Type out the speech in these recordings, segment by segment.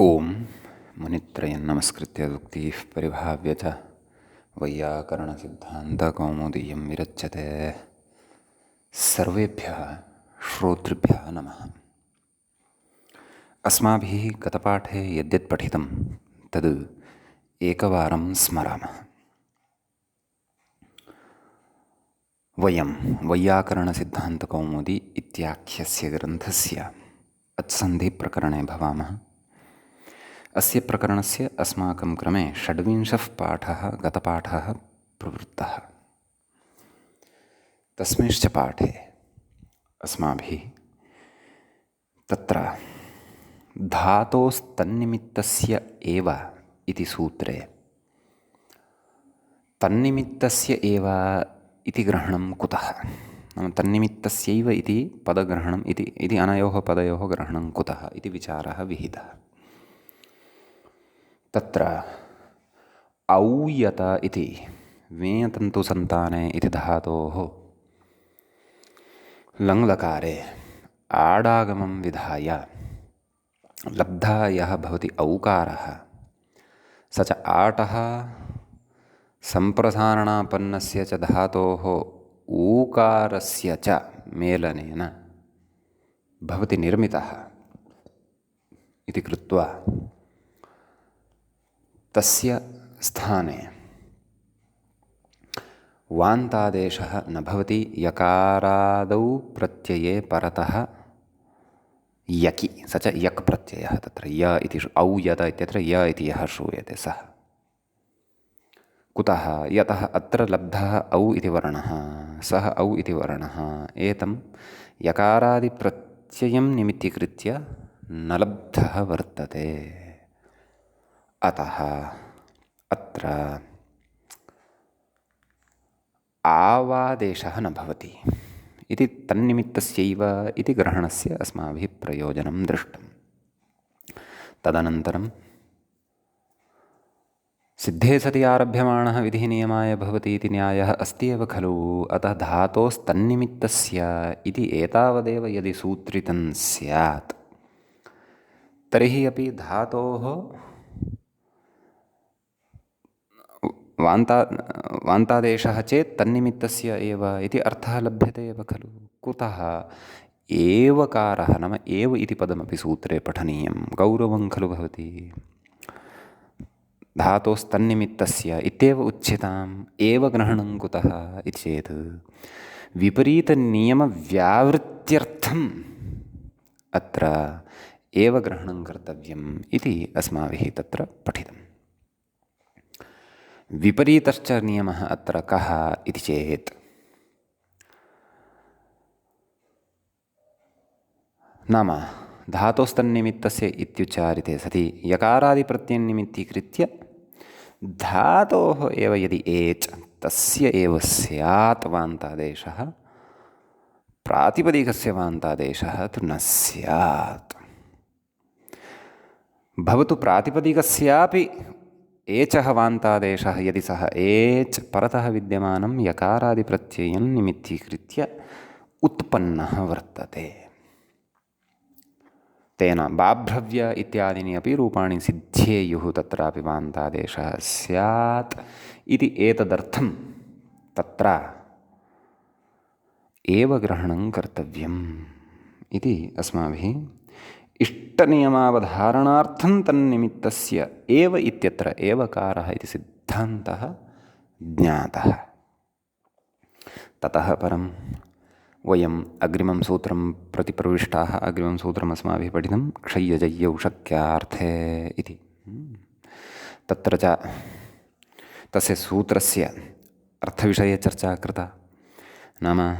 ओम मुनित्रयं नमस्कृत्य उक्तिः परिभाव्य च वैयाकरणसिद्धान्तकौमुदीयं विरच्यते। सर्वेभ्यः श्रोतृभ्यः नमः। अस्माभिः गतपाठे यद्यत् पठितं तद् एकवारं स्मरामः। वयं वैयाकरणसिद्धान्तकौमुदी इत्याख्यस्य ग्रन्थस्य अत्सन्धिप्रकरणे भवामः। अस्य प्रकरणस्य अस्माकं क्रमे षड्विंशः पाठः गतपाठः प्रवृत्तः। तस्मिंश्च पाठे अस्माभिः तत्र धातोस्तन्निमित्तस्य एव इति सूत्रे तन्निमित्तस्य एव इति ग्रहणं कुतः, नाम तन्निमित्तस्यैव इति पदग्रहणम् इति अनयोः पदयोः ग्रहणं कुतः इति विचारः विहितः। तत्र औयत इति वेयतन्तुसन्ताने इति धातोः लङ्लकारे आडागमं विधाय लब्धः यः भवति औकारः स च आटः सम्प्रसारणापन्नस्य च धातोः ऊकारस्य च मेलनेन भवति निर्मितः इति कृत्वा तस्य स्थाने वान्तादेशः न भवति। यकारादौ प्रत्यये परतः यकि स च यक् प्रत्ययः, तत्र य इति औयत इत्यत्र य इति यः श्रूयते सः। कुतः? यतः अत्र लब्धः औ इति वर्णः, सः औ इति वर्णः एतं यकारादिप्रत्ययं निमित्तीकृत्य न लब्धः वर्तते। अतः अत्र आवादेशः न भवति इति तन्निमित्तस्यैव इति ग्रहणस्य अस्माभिः प्रयोजनं दृष्टं। तदनन्तरं सिद्धे सति आरभ्यमाणः विधिनियमाय भवति इति न्यायः अस्ति एव खलु। अतः धातोस्तन्निमित्तस्य इति एतावदेव यदि सूत्रितं स्यात् तर्हि अपि धातोः वान्तादेशः चेत् तन्निमित्तस्य एव इति अर्थः लभ्यते एव खलु। कुतः? एवकारः नाम एव इति पदमपि सूत्रे पठनीयं, गौरवं खलु भवति। धातोस्तन्निमित्तस्य इत्येव उच्यताम्, एव ग्रहणं कुतः इति चेत् विपरीतनियमव्यावृत्त्यर्थम् अत्र एव ग्रहणं कर्तव्यम् इति अस्माभिः तत्र पठितम्। विपरीतश्च नियमः अत्र कः इति चेत् नाम धातोस्तन्निमित्तस्य इत्युच्चारिते सति यकारादिप्रत्ययन्निमित्तीकृत्य धातोः एव यदि एच् तस्य एव स्यात् वान्तादेशः, प्रातिपदिकस्य वान्तादेशः तु न स्यात्। भवतु प्रातिपदिकस्यापि एचः वान्तादेशः यदि सः एच् परतः विद्यमानं यकारादिप्रत्ययं निमित्तीकृत्य उत्पन्नः वर्तते। तेन बाभ्रव्य इत्यादीनि अपि रूपाणि सिद्ध्येयुः, तत्रापि वान्तादेशः स्यात् इति एतदर्थं तत्र एव ग्रहणं कर्तव्यम् इति अस्माभिः इष्टनियमावधारणार्थं तन्निमित्तस्य एव इत्यत्र एवकारः इति सिद्धान्तः ज्ञातः। ततः परं वयम् अग्रिमं सूत्रं प्रति प्रविष्टाः। अग्रिमं सूत्रम् अस्माभिः पठितं क्षय्यजय्यौषक्यार्थे इति। तत्र च तस्य सूत्रस्य अर्थविषये चर्चा कृता। नाम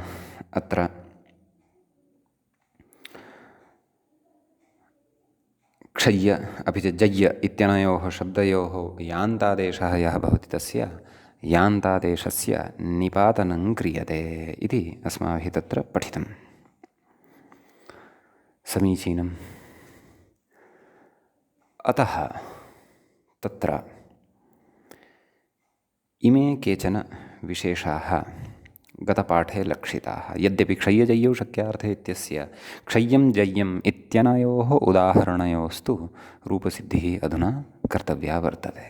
अत्र क्षय्य अपि च जय्य इत्यनयोः शब्दयोः यान्तादेशः यः भवति तस्य यान्तादेशस्य निपातनं क्रियते इति अस्माभिः तत्र पठितम्। समीचीनम्। अतः तत्र इमे केचन विशेषाः गतपाठे लक्षिताः। यद्यपि क्षय्यजय्यौ शक्यार्थे इत्यस्य क्षय्यं जय्यम् इत्यनयोः उदाहरणयोस्तु रूपसिद्धिः अधुना कर्तव्या वर्तते।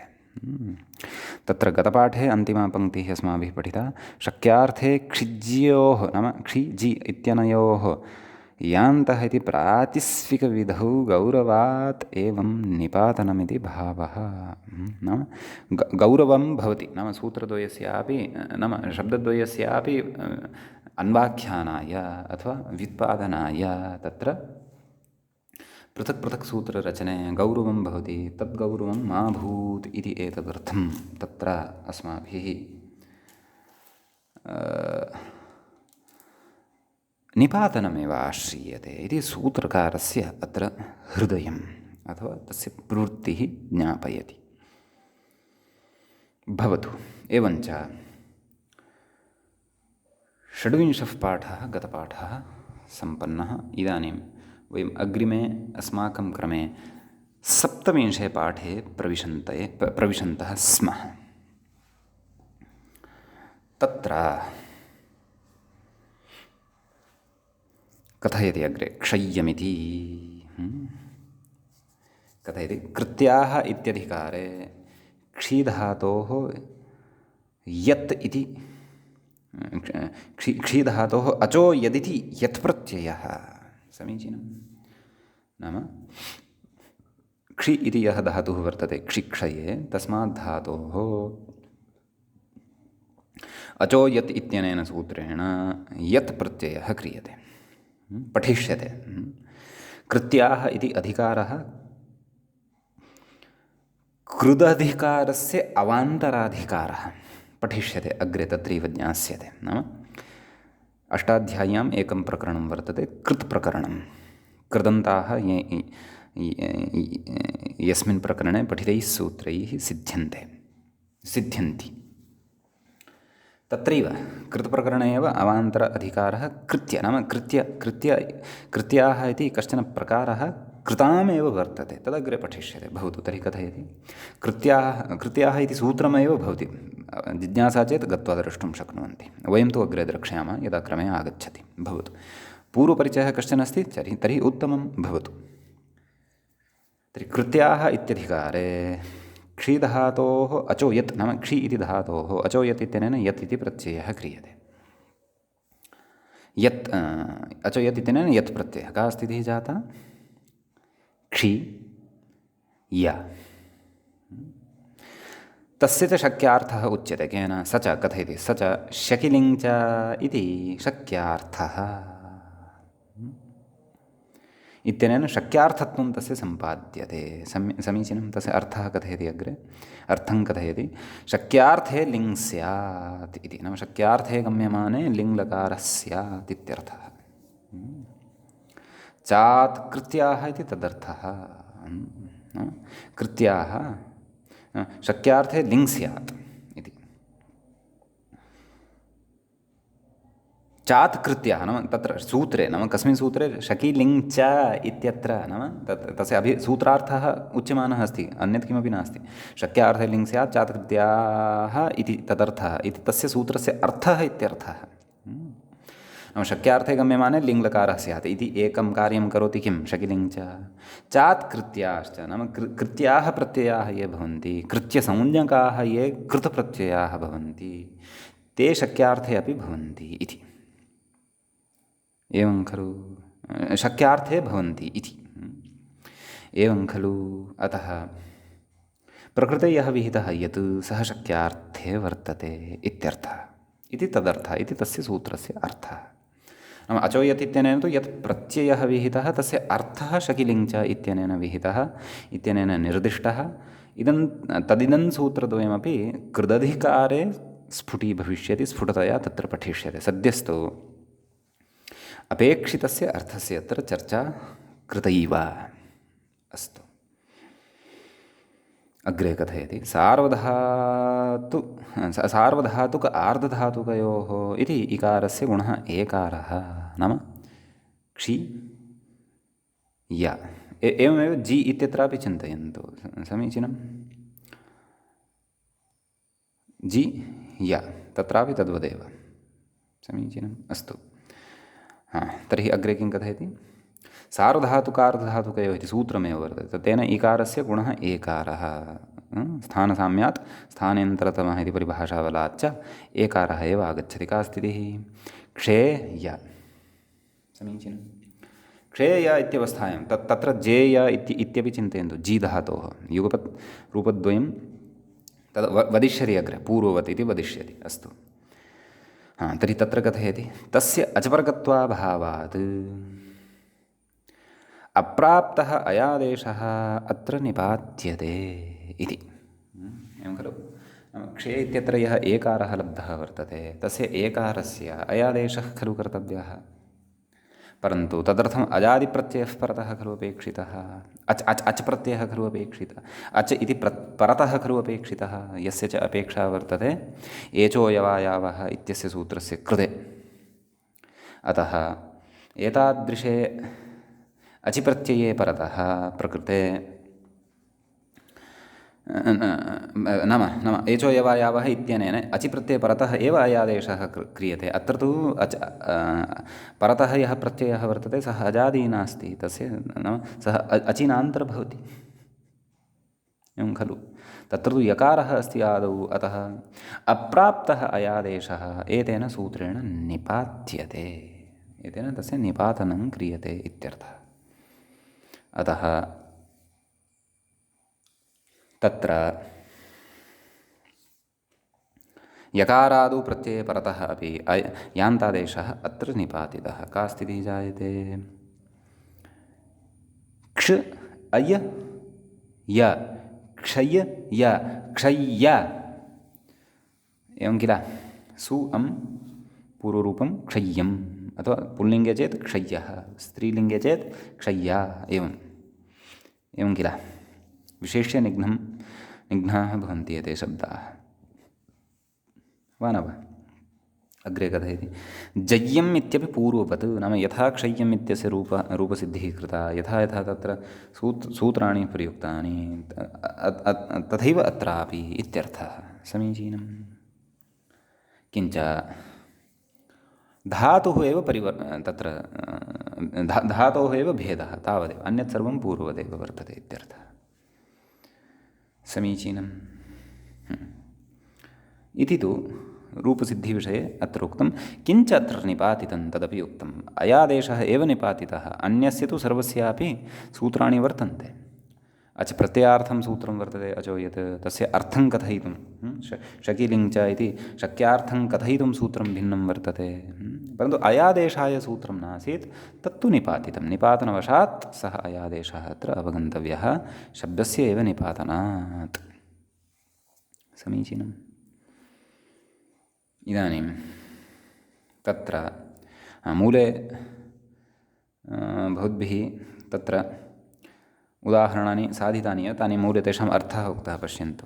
तत्र गतपाठे अन्तिमा पङ्क्तिः अस्माभिः पठिता। शक्यार्थे क्षिज्योः नाम क्षि जि इत्यनयोः यान्तः इति प्रातिस्विकविधौ गौरवात् एवं निपातनमिति भावः। नाम गौरवं भवति, नाम सूत्रद्वयस्यापि नाम शब्दद्वयस्यापि अन्वाख्यानाय अथवा व्युत्पादनाय तत्र पृथक् पृथक् सूत्ररचने गौरवं भवति। तद्गौरवं मा भूत् इति एतदर्थं तत्र अस्माभिः निपातनमेव आश्रीयते इति सूत्रकारस्य अत्र हृदयम् अथवा तस्य प्रवृत्तिः ज्ञापयति। भवतु। एवञ्च षड्विंशः पाठः गतपाठः सम्पन्नः। इदानीं वयम् अग्रिमे अस्माकं क्रमे सप्तविंशे पाठे प्रविशन्तः स्मः। तत्र कथयति अग्रे क्षय्यमिति कथयति। कृत्याः इत्यधिकारे क्षीधातोः यत् इति क्षीधातोः अचो यदिति यत् प्रत्ययः समीचीनं। नाम क्षि इति यः धातुः वर्तते क्षिक्षये, तस्मात् धातोः अचो यत् इत्यनेन सूत्रेण यत् प्रत्ययः क्रियते, पठिष्यते। कृत्याः इति अधिकारः कृदधिकारस्य अवान्तराधिकारः पठिष्यते, अग्रे तत्रैव ज्ञास्यते। नाम अष्टाध्याय्याम् एकं प्रकरणं वर्तते कृत् प्रकरणं। कृदन्ताः यस्मिन् प्रकरणे पठितैः सूत्रैः सिद्ध्यन्ति। तत्रैव कृतप्रकरणे एव अवान्तर अधिकारः कृत्य नाम कृत्याः इति कश्चन प्रकारः कृतामेव वर्तते, तदग्रे पठिष्यते। भवतु। तर्हि कथयति। कृत्याः इति सूत्रमेव भवति। जिज्ञासा चेत् गत्वा द्रष्टुं शक्नुवन्ति। वयं तु अग्रे द्रक्ष्यामः यदा क्रमे आगच्छति। भवतु। पूर्वपरिचयः कश्चन अस्ति तर्हि उत्तमं भवतु। तर्हि कृत्याः इत्यधिकारे क्षीधातोः अचो यत् नाम क्षि इति धातोः अचो यत् इत्यनेन यत् इति प्रत्ययः क्रियते। यत् अचो यत् इत्यनेन यत् प्रत्ययः का स्थितिः जाता? क्षि य। तस्य च शक्यार्थः उच्यते केन? स च कथयति। स च शकिलिङ् च इति शक्यार्थः इत्यनेन शक्यार्थत्वं तस्य सम्पाद्यते। समीचीनं। तस्य अर्थः कथयति अग्रे। अर्थं कथयति। शक्यार्थे लिङ् स्यात् इति। नाम शक्यार्थे गम्यमाने लिङ् लकारः स्यात् इत्यर्थः। चात् कृत्याः इति तदर्थः। कृत्याः शक्यार्थे लिङ् स्यात् इति। चात् कृत्याः नाम तत्र सूत्रे नाम कस्मिन् सूत्रे शकी लिङ् च इत्यत्र नाम तस्य सूत्रार्थः उच्यमानः अस्ति, अन्यत् किमपि नास्ति। शक्यार्थे लिङ् स्यात् चात् कृत्याः इति तदर्थः इति तस्य सूत्रस्य अर्थः इत्यर्थः। नाम शक्यार्थे गम्यमाने लिङ् लकारः स्यात् इति एकं कार्यं करोति किं? शकिलिङ् च। चात् कृत्याश्च नाम कृत्याः प्रत्ययाः ये भवन्ति, कृत्यसंज्ञकाः ये कृतप्रत्ययाः भवन्ति, ते शक्यार्थे अपि भवन्ति इति। एवं खलु? शक्यार्थे भवन्ति इति। एवं खलु? अतः प्रकृते यः विहितः यत् सः शक्यार्थे वर्तते इत्यर्थः इति तदर्थः इति तस्य सूत्रस्य अर्थः। नाम अचो यत् इत्यनेन तु यत् प्रत्ययः विहितः तस्य अर्थः शकिलिङ् च इत्यनेन विहितः इत्यनेन निर्दिष्टः। तदिदं सूत्रद्वयमपि कृदधिकारे स्फुटीभविष्यति, स्फुटतया तत्र पठिष्यते। सद्यस्तु अपेक्षितस्य अर्थस्य अत्र चर्चा कृतैव। अस्तु। अग्रे कथयति। सार्वधातुक आर्धधातुकयोः इति इकारस्य गुणः एकारः नाम क्षि य। एवमेव जि इत्यत्रापि चिन्तयन्तु। समीचीनं। जि य तत्रापि तद्वदेव समीचीनम् अस्तु। तर्हि अग्रे किं कथयति? सार्वधातुकार्धधातुकयोः इति सूत्रमेव वर्तते। तेन इकारस्य गुणः एकारः। स्थानसाम्यात् स्थानेन्तरतमः इति परिभाषाबलाच्च एकारः एव आगच्छति। का स्थितिः? क्षेय। समीचीनं। क्षेय इत्यवस्थायां तत्र जेय इत्यपि चिन्तयन्तु। जी धातोः युगपत् रूपद्वयं तद् वदिष्यति अग्रे, पूर्ववत् इति वदिष्यति। अस्तु। तर्हि तत्र कथयति तस्य अचपरकत्वाभावात् अप्राप्तः अयादेशः अत्र निपात्यते इति। एवं खलु? क्षे इत्यत्र यः एकारः लब्धः वर्तते तस्य एकारस्य अयादेशः खलु कर्तव्यः। परन्तु तदर्थम् अजादिप्रत्ययः परतः खलु अपेक्षितः। अच् प्रत्ययः खलु अपेक्षितः। अच् इति परतः खलु अपेक्षितः, यस्य च अपेक्षा वर्तते एचोऽयवायावः इत्यस्य सूत्रस्य कृते। अतः एतादृशे अचिप्रत्यये परतः प्रकृते नाम एचोऽयवायावः इत्यनेन अचिप्रत्यये परतः एव अयादेशः क्रियते। अत्र तु परतः यः प्रत्ययः वर्तते सः अजादी नास्ति, तस्य नाम सः अचिनान्तर्भवति। एवं खलु? तत्र तु यकारः अस्ति आदौ, अतः अप्राप्तः अयादेशः एतेन सूत्रेण निपात्यते, एतेन तस्य निपातनं क्रियते इत्यर्थः। अतः तत्र यकारादौ प्रत्यये परतः अपि यान्तादेशः अत्र निपातितः। का स्थितिः जायते? क्ष अय य क्षय य क्षय्य, एवं किल? सु अं पूर्वरूपं क्षय्यम्, अथवा पुल्लिङ्गे चेत् क्षय्यः, स्त्रीलिङ्गे चेत् क्षय्या, एवं किल? विशेष्य निघ्नाः भवन्ति एते शब्दाः, वा न वा? अग्रे कथयति जय्यम् इत्यपि पूर्ववत्, नाम यथा क्षय्यम् इत्यस्य रूपसिद्धिः कृता, यथा यथा तत्र सूत्राणि प्रयुक्तानि तथैव अत्रापि इत्यर्थः। समीचीनम्। किञ्च धातुः एव तत्र धातोः एव भेदः, तावदेव, अन्यत् सर्वं पूर्ववदेव वर्तते इत्यर्थः। समीचीनम्। इति तु रूपसिद्धिविषये अत्र उक्तं। किञ्च अत्र निपातितं तदपि उक्तम्। अयादेशः एव निपातितः, अन्यस्य तु सर्वस्यापि सूत्राणि वर्तन्ते। अच् प्रत्ययार्थं सूत्रं वर्तते अचो यत्, तस्य अर्थं कथयितुं शकिलिङ् च इति शक्यार्थं कथयितुं सूत्रं भिन्नं वर्तते। परन्तु अयादेशाय सूत्रं नासीत्, तत्तु निपातितं। निपातनवशात् सः अयादेशः अत्र अवगन्तव्यः, शब्दस्य एव निपातनात्। समीचीनम्। इदानीं तत्र मूले भवद्भिः तत्र उदाहरणानि साधितानि एव, तानि मूले तेषाम् अर्थः उक्तः। पश्यन्तु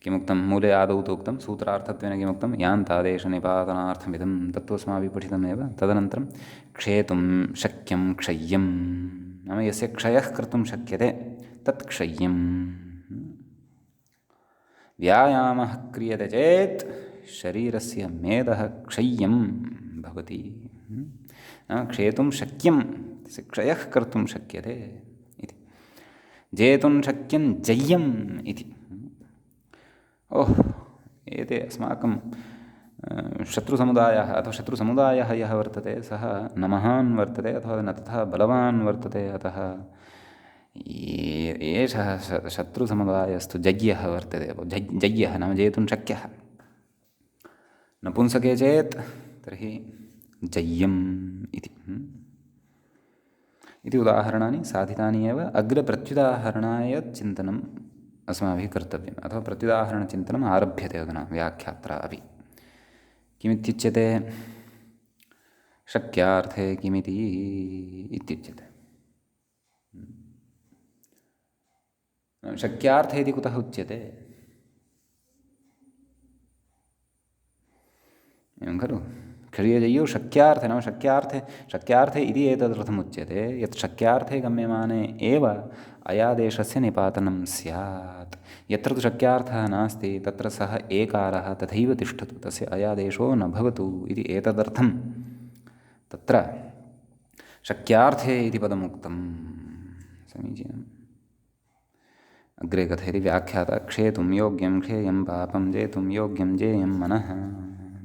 किमुक्तं। मूले आदौ तु उक्तं सूत्रार्थत्वेन किमुक्तं, यान्तादेशनिपातनार्थमिदं, तत्तु अस्माभिः पठितमेव। तदनन्तरं क्षेतुं शक्यं क्षय्यं, नाम यस्य क्षयः कर्तुं शक्यते तत् क्षय्यं। व्यायामः क्रियते चेत् शरीरस्य मेदः क्षय्यं भवति। नाम क्षेतुं शक्यं, तस्य क्षयः कर्तुं शक्यते इति। जेतुं शक्यं जय्यम् इति। एते अस्माकं शत्रुसमुदायः अथवा शत्रुसमुदायः यः वर्तते सः न महान् वर्तते अथवा न तथा बलवान् वर्तते। अतः एषः शत्रुसमुदायस्तु जय्यः वर्तते। जय्यः नाम जेतुं शक्यः। नपुंसके चेत् तर्हि जय्यम् इति उदाहरणानि साधितानि एव। अग्रे प्रत्युदाहरणाय चिन्तनम् अस्माभिः कर्तव्यम्, अथवा प्रत्युदाहरणचिन्तनम् आरभ्यते अधुना व्याख्यात्रा अपि। किमित्युच्यते? शक्यार्थे किमिति इत्युच्यते। शक्यार्थे इति कुतः उच्यते? एवं खलु? क्षयजय्यौ शक्यार्थे नाम शक्यार्थे इति एतदर्थमुच्यते यत् शक्यार्थे गम्यमाने एव अयादेशस्य निपातनं स्यात्। यत्र तु शक्यार्थः नास्ति तत्र सः एकारः तथैव तिष्ठतु, तस्य अयादेशो न भवतु इति एतदर्थं तत्र शक्यार्थे इति पदमुक्तं। समीचीनम्। अग्रे कथयति व्याख्याता क्षेतुं योग्यं क्षेयं पापं जेतुं योग्यं जेयं मनः।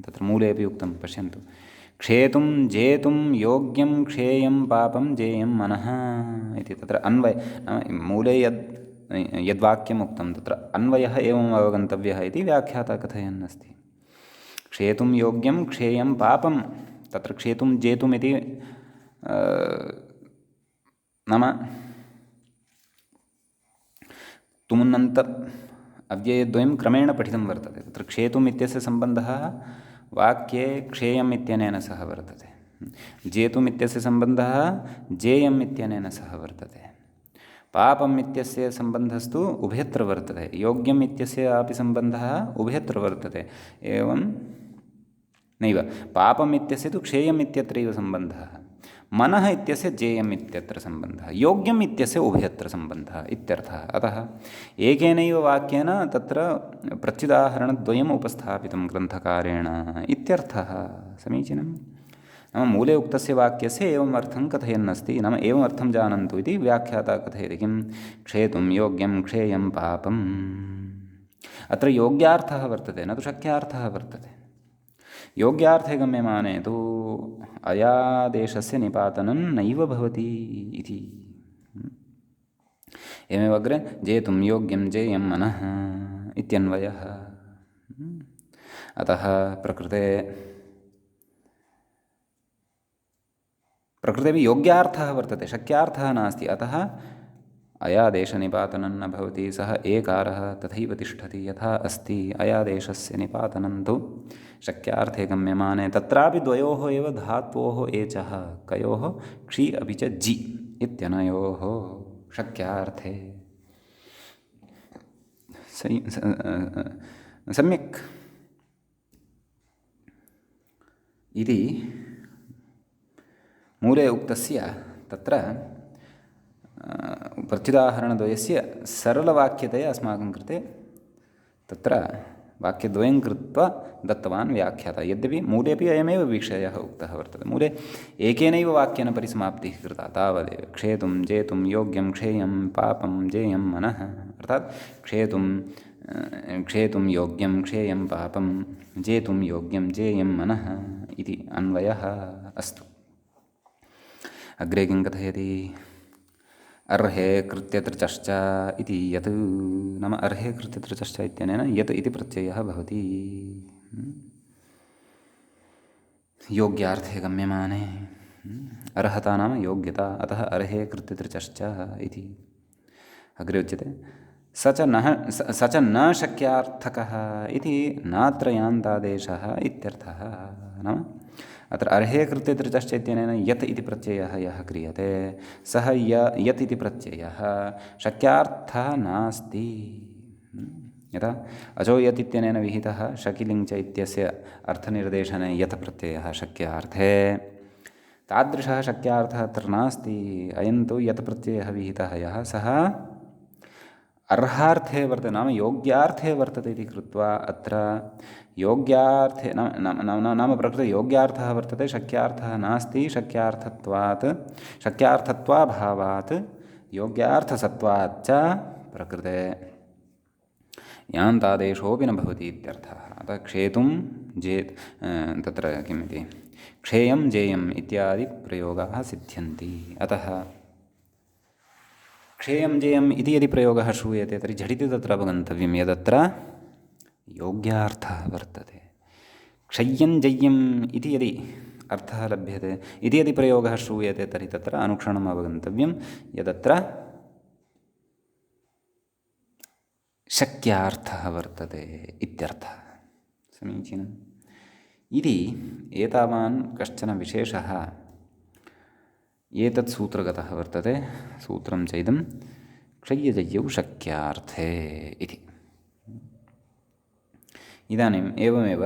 तत्र मूले अपि उक्तं पश्यन्तु, क्षेतुं जेतुं योग्यं क्षेयं पापं जेयं मनः इति। तत्र अन्वय नाम मूले यद्वाक्यम् उक्तं तत्र अन्वयः एवम् अवगन्तव्यः इति व्याख्याता कथयन् अस्ति। क्षेतुं योग्यं क्षेयं पापं, तत्र क्षेतुं जेतुम् इति नाम तुमुन्नन्त अव्ययद्वयं क्रमेण पठितं वर्तते। तत्र क्षेतुम् इत्यस्य सम्बन्धः वाक्ये क्षेयम् इत्यनेन सह वर्तते, जेतुम् इत्यस्य सम्बन्धः जेयम् इत्यनेन सह वर्तते, पापम् इत्यस्य सम्बन्धस्तु उभयत्र वर्तते, योग्यम् इत्यस्य अपि सम्बन्धः उभयत्र वर्तते। एवं नैव, पापम् इत्यस्य तु क्षेयम् इत्यत्रैव सम्बन्धः, मनः इत्यस्य जेयम् इत्यत्र सम्बन्धः, योग्यम् इत्यस्य उभयत्र सम्बन्धः इत्यर्थः। अतः एकेनैव वाक्येन तत्र प्रत्युदाहरणद्वयम् उपस्थापितं ग्रन्थकारेण इत्यर्थः। समीचीनं। नाम मूले उक्तस्य वाक्यस्य एवम् अर्थं कथयन् अस्ति, नाम एवम् अर्थं जानन्तु इति व्याख्याता कथयति। किं? क्षेतुं योग्यं क्षेयं पापम्। अत्र योग्यार्थः वर्तते, न तु शक्यार्थः वर्तते। योग्यार्थे गम्यमाने तु अयादेशस्य निपातनं नैव भवति इति। एवमेव अग्रे जेतुं योग्यं जेयं मनः इत्यन्वयः। अतः प्रकृतेपि योग्यार्थः वर्तते, शक्यार्थः नास्ति। अतः अयादेशनिपातनं न भवति, सः एकारः तथैव तिष्ठति यथा अस्ति। अयादेशस्य निपातनं तु शक्यार्थे गम्यमाने, तत्रापि द्वयोः एव धात्वोः एचः, कयोः? क्षि अपि च जि इत्यनयोः शक्यार्थे। सम्यक् इति मूले उक्तस्य तत्र प्रत्युदाहरणद्वयस्य सरलवाक्यतया अस्माकं कृते तत्र वाक्यद्वयं कृत्वा दत्तवान् व्याख्याता। यद्यपि मूलेपि अयमेव विषयः उक्तः वर्तते, मूले एकेनैव वाक्येन परिसमाप्तिः कृता तावदेव। क्षेतुं जेतुं योग्यं क्षेयं पापं जेयं मनः, अर्थात् क्षेतुं योग्यं क्षेयं पापं जेतुं योग्यं जेयं मनः इति अन्वयः अस्तु। अग्रे किं कथयति? अर्हे कृत्यतृचश्च इति यत्, नाम अर्हे कृत्यतृचश्च इत्यनेन यत् इति प्रत्ययः भवति योग्यार्थे गम्यमाने। अर्हता नाम योग्यता, अतः अर्हे कृत्यतृचश्च इति। अग्रे उच्यते स च न शक्यार्थकः इति नात्रयान्तादेशः इत्यर्थः। नाम अत्र अर्हे कृत्यतृचश्च इत्यनेन यत् इति प्रत्ययः यः क्रियते सः यत् इति प्रत्ययः शक्यार्थः नास्ति। यथा अजो यत् इत्यनेन विहितः शकिलिङ् च इत्यस्य अर्थनिर्देशने यत् प्रत्ययः शक्यार्थे, तादृशः शक्यार्थः अत्र नास्ति। अयं तु यत् प्रत्ययः विहितः यः सः अर्हार्थे वर्तते, नाम योग्यार्थे वर्तते इति कृत्वा अत्र योग्यार्थे नाम प्रकृते योग्यार्थः वर्तते, शक्यार्थः नास्ति। शक्यार्थत्वाभावात् योग्यार्थसत्त्वाच्च प्रकृते यान्तादेशोऽपि न भवति इत्यर्थः। अतः क्षेतुं तत्र किमिति क्षेयं जेयम् इत्यादि प्रयोगाः सिद्ध्यन्ति। अतः क्षेयं जेयम् इति यदि प्रयोगः श्रूयते तर्हि झटिति तत्र अवगन्तव्यं यदत्र योग्यार्थः वर्तते। क्षय्यं जय्यम् इति यदि अर्थः लभ्यते, इति यदि प्रयोगः श्रूयते तर्हि तत्र अनुक्षणम् अवगन्तव्यं यदत्र शक्यार्थः वर्तते इत्यर्थः। समीचीनम्। इति एतावान् कश्चन विशेषः एतत् सूत्रगतः वर्तते। सूत्रं च इदं क्षय्यजय्यौ शक्यार्थे इति। इदानीम् एवमेव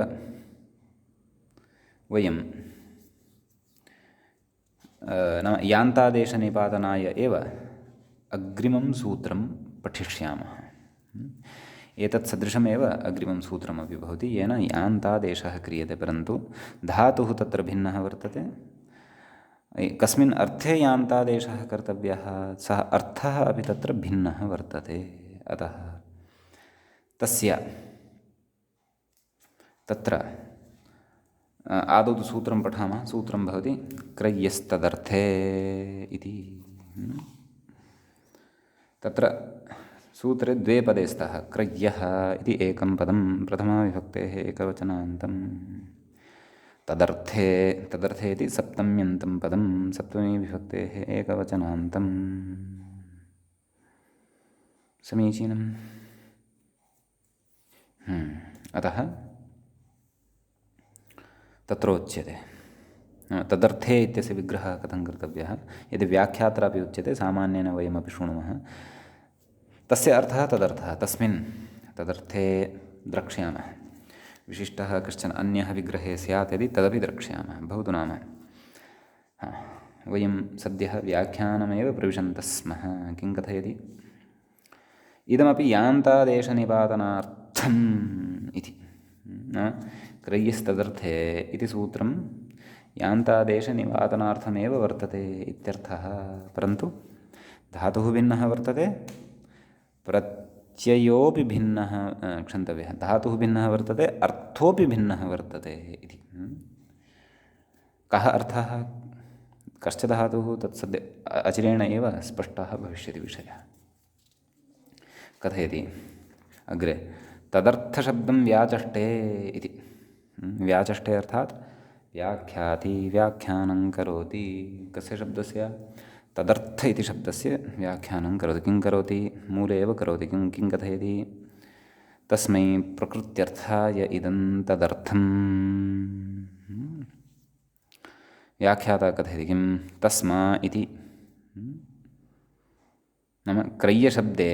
वयं नाम यान्तादेशनिपातनाय एव अग्रिमं सूत्रं पठिष्यामः। एतत् सदृशमेव अग्रिमं सूत्रमपि भवति, येन यान्तादेशः क्रियते, परन्तु धातुः तत्र भिन्नः वर्तते। कस्मिन् अर्थे यान्तादेशः कर्तव्यः, सः अर्थः अपि तत्र भिन्नः वर्तते। अतः तस्य तत्र आदौ तु सूत्रं पठामः। सूत्रं भवति क्रय्यस्तदर्थे इति। तत्र सूत्रे द्वे पदे स्तः। क्रय्यः इति एकं पदं, प्रथमाविभक्तेः एकवचनान्तं। तदर्थे, तदर्थे इति सप्तम्यन्तं पदं, सप्तमीविभक्तेः एकवचनान्तं। समीचीनम्। अतः तत्रोच्यते तदर्थे इत्यस्य विग्रहः कथं कर्तव्यः, यदि व्याख्यात्रापि उच्यते सामान्येन वयमपि शृणुमः। तस्य अर्थः तदर्थः, तस्मिन् तदर्थे द्रक्ष्यामः। विशिष्टः कश्चन अन्यः विग्रहे स्यात् यदि तदपि द्रक्ष्यामः। भवतु नाम वयं सद्यः व्याख्यानमेव प्रविशन्तः स्मः। किं कथयति? इदमपि यान्तादेशनिपातनार्थम् इति। क्रय्यस्तदर्थे इति सूत्रं यान्तादेशनिपातनार्थमेव वर्तते इत्यर्थः। परन्तु धातुः भिन्नः वर्तते, प्रत्ययोपि भिन्नः, क्षन्तव्यः, धातुः भिन्नः वर्तते, अर्थोपि भिन्नः वर्तते इति। कः अर्थः, कश्च धातुः, तत्सद्य अचिरेण एव स्पष्टः भविष्यति विषयः। कथयति अग्रे, तदर्थशब्दं व्याचष्टे इति। व्याचष्टे अर्थात् व्याख्याति, व्याख्यानं करोति। कस्य शब्दस्य? तदर्थ इति शब्दस्य व्याख्यानं करोति। किं करोति? मूले एव करोति। किं कथयति? तस्मै प्रकृत्यर्थाय इदं तदर्थम्। व्याख्याता कथयति किं? तस्मा इति, नाम क्रय्यशब्दे,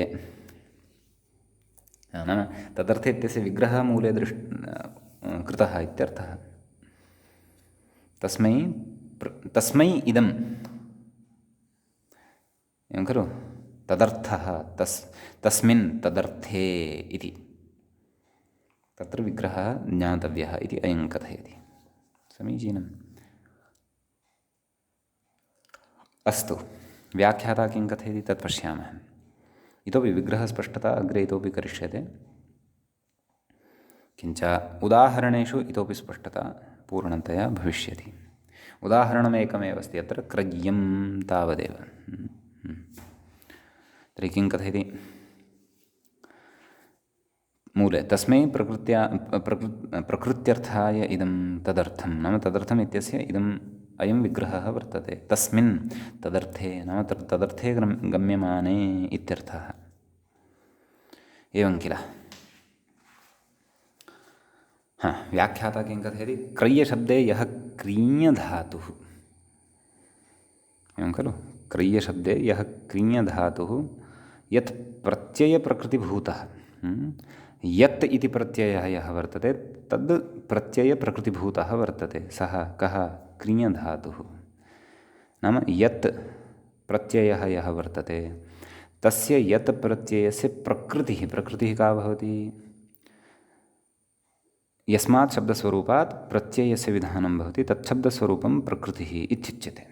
नाम तदर्थ इत्यस्य विग्रहः मूले कृतः इत्यर्थः। तस्मै इदं, एवं खलु, तदर्थः, तस्मिन् तदर्थे इति, तत्र विग्रहः ज्ञातव्यः इति अयं कथयति। समीचीनम्। अस्तु, व्याख्याता किं कथयति तत् पश्यामः। इतोपि विग्रहस्पष्टता अग्रे इतोपि करिष्यते, किञ्च उदाहरणेषु इतोपि स्पष्टता पूर्णतया भविष्यति। उदाहरणमेकमेव अस्ति अत्र, क्रय्यं तावदेव। तर्हि किं कथयति? मूले तस्मै प्रकृत्यर्थाय इदं तदर्थं, नाम तदर्थम् इत्यस्य इदम् अयं विग्रहः वर्तते। तस्मिन् तदर्थे, नाम तदर्थे गम्यमाने इत्यर्थः। एवं किल? व्याख्याता किं कथयति? क्रय्यशब्दे यः क्रीञधातुः, एवं खलु, क्रय्यशब्दे यः क्रीञधातुः यत् प्रत्ययप्रकृतिभूतः, यत् इति प्रत्ययः यः वर्तते तद् प्रत्ययप्रकृतिभूतः वर्तते। सः कः? क्रीञधातुः। नाम यत् प्रत्ययः यः वर्तते तस्य यत् प्रत्ययस्य प्रकृतिः का भवति? यस्मात् शब्दस्वरूपात् प्रत्ययस्य विधानं भवति तच्छब्दस्वरूपं प्रकृतिः इत्युच्यते।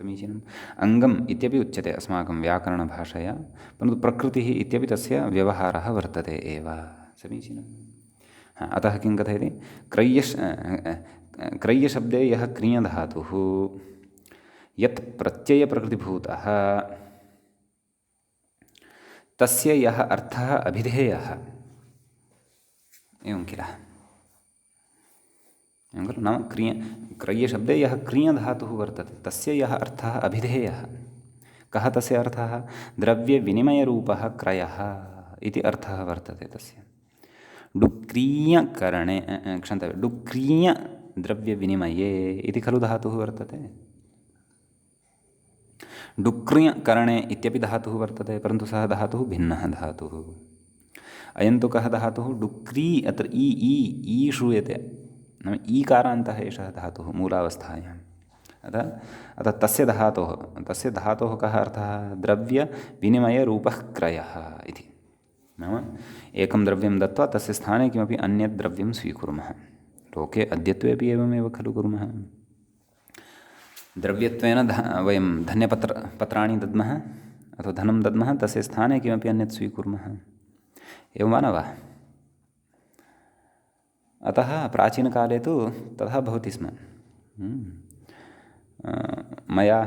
समीचीनम्। अङ्गम् इत्यपि उच्यते अस्माकं व्याकरणभाषया, परन्तु प्रकृतिः इत्यपि तस्य व्यवहारः वर्तते एव। समीचीनम्। अतः किं कथयति? क्रय्यशब्दे यः क्रियधातुः यत् प्रत्ययप्रकृतिभूतः तस्य यः अर्थः अभिधेयः, एवं किल? नाम क्रय्यशब्दे यः क्रियधातुः वर्तते तस्य यः अर्थः अभिधेयः। कः तस्य अर्थः? द्रव्यविनिमयरूपः क्रयः इति अर्थः वर्तते तस्य। डुक्रीयकरणे, क्षन्तव्यं, डुक्रीयद्रव्यविनिमये इति खलु धातुः वर्तते। डुक्रीयकरणे इत्यपि धातुः वर्तते, परन्तु सः धातुः भिन्नः धातुः। अयं तु कः धातुः? डुक्री, अत्र ई श्रूयते, नाम ईकारान्तः एषः धातुः मूलावस्थायाम्। अतः तस्य धातोः कः अर्थः? द्रव्यविनिमयरूपः क्रयः इति। नाम एकं द्रव्यं दत्वा तस्य स्थाने किमपि अन्यत् द्रव्यं स्वीकुर्मः। लोके अद्यत्वेपि एवमेव खलु कुर्मः। द्रव्यत्वेन वयं पत्राणि दद्मः अथवा धनं दद्मः, तस्य स्थाने किमपि अन्यत् स्वीकुर्मः। एवं वा न वा? अतः प्राचीनकाले तु तथा भवति स्म। मया